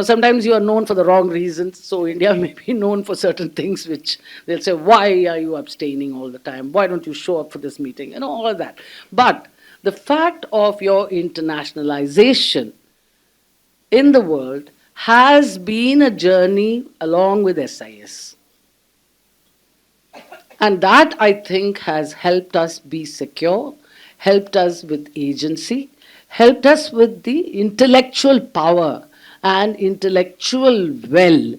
sometimes you are known for the wrong reasons. So India may be known for certain things which they'll say, why are you abstaining all the time? Why don't you show up for this meeting? All of that. But the fact of your internationalization in the world has been a journey along with SIS. And that, I think, has helped us be secure, helped us with agency, helped us with the intellectual power and intellectual well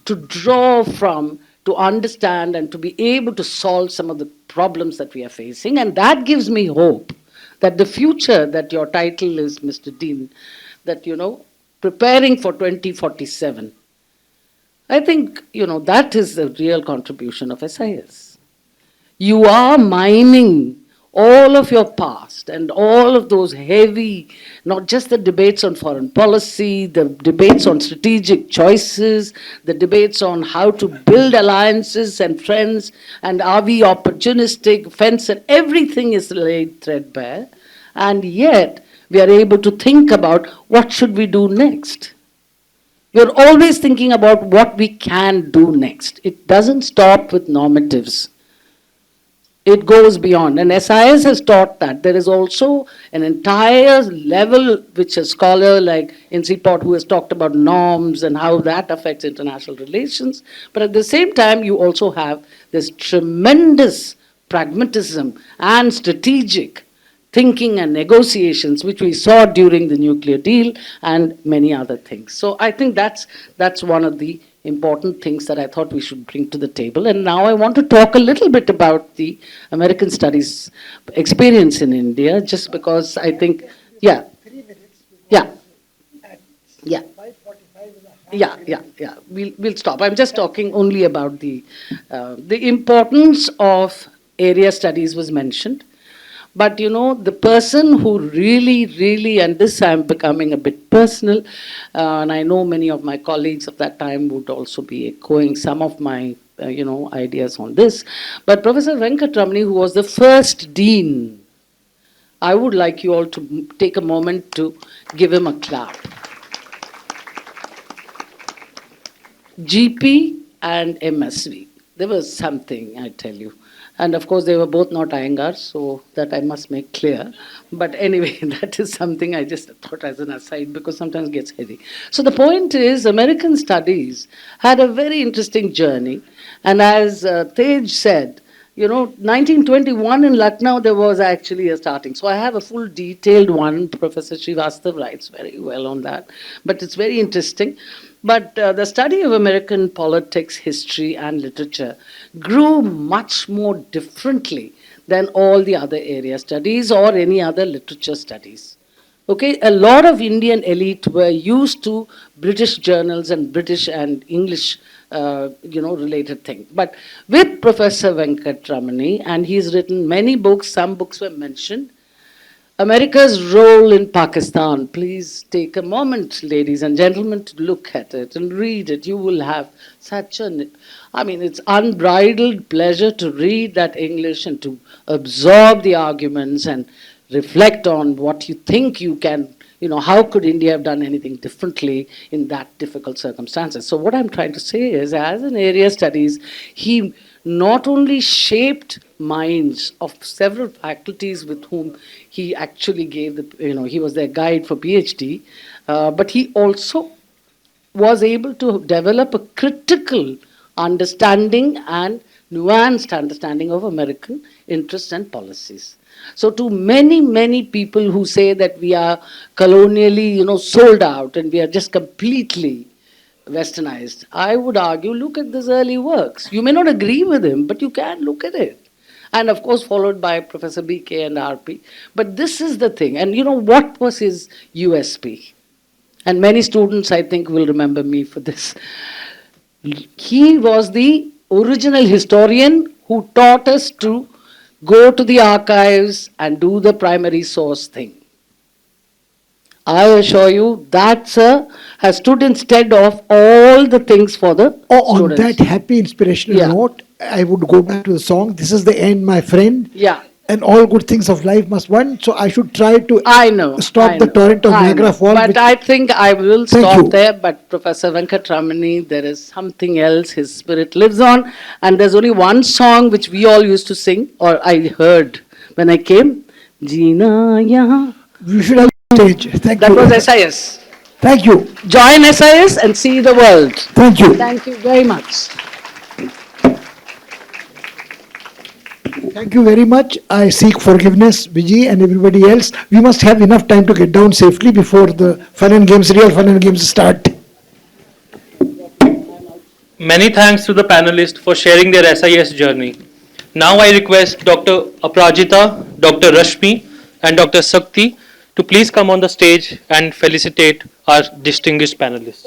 to draw from, to understand and to be able to solve some of the problems that we are facing. And that gives me hope that the future, that your title is, Mr. Dean, that, preparing for 2047. I think, that is the real contribution of SIS. You are mining all of your past and all of those heavy, not just the debates on foreign policy, the debates on strategic choices, the debates on how to build alliances and friends, and are we opportunistic, fence, and everything is laid threadbare. And yet, we are able to think about what should we do next. We are always thinking about what we can do next. It doesn't stop with normatives. It goes beyond. And SIS has taught that. There is also an entire level which a scholar like Pot who has talked about norms and how that affects international relations. But at the same time, you also have this tremendous pragmatism and strategic thinking and negotiations, which we saw during the nuclear deal and many other things. So I think that's one of the important things that I thought we should bring to the table. And now I want to talk a little bit about the American studies experience in India, just because I think, yeah. We'll stop. I'm just talking only about the importance of area studies was mentioned. But the person who really, and this I'm becoming a bit personal, and I know many of my colleagues of that time would also be echoing some of my, ideas on this. But Professor Venkatramani, who was the first dean, I would like you all to take a moment to give him a clap. GP and MSV, there was something, I tell you. And of course, they were both not Iyengars, so that I must make clear. But anyway, that is something I just thought as an aside, because sometimes it gets heavy. So the point is, American studies had a very interesting journey. And as Tej said, 1921 in Lucknow, there was actually a starting. So I have a full detailed one. Professor Srivastav writes very well on that. But it's very interesting. But the study of American politics, history, and literature grew much more differently than all the other area studies or any other literature studies. Okay, a lot of Indian elite were used to British journals and British and English, related things. But with Professor Venkatramani, and he's written many books, some books were mentioned, America's role in Pakistan. Please take a moment, ladies and gentlemen, to look at it and read it. You will have such it's unbridled pleasure to read that English and to absorb the arguments and reflect on what you think you can, how could India have done anything differently in that difficult circumstances. So what I'm trying to say is, as an area studies, he not only shaped minds of several faculties with whom he actually gave he was their guide for PhD, but he also was able to develop a critical understanding and nuanced understanding of American interests and policies. So to many, many people who say that we are colonially, sold out and we are just completely westernized, I would argue, look at these early works. You may not agree with him, but you can look at it. And of course, followed by Professor BK and RP. But this is the thing. And what was his USP? And many students, I think, will remember me for this. He was the original historian who taught us to go to the archives and do the primary source thing. I assure you that, sir, has stood instead of all the things for the On students. that happy inspirational note, I would go back to the song. This is the end, my friend. Yeah. And all good things of life must one. So I should try to stop the know, torrent of I Niagara know. Falls. But which- I think I will Thank stop you. there. But Professor Venkatramani, there is something else. His spirit lives on. And there's only one song which we all used to sing, or I heard when I came. Jeena yahan. You should have stage. Thank That you. was SIS. Thank you. Join SIS and see the world. Thank you. Thank you very much. Thank you very much. I seek forgiveness, Vijay and everybody else. We must have enough time to get down safely before the real fun and games start. Many thanks to the panelists for sharing their SIS journey. Now I request Dr. Aprajita, Dr. Rashmi, and Dr. Sakti to please come on the stage and felicitate our distinguished panelists.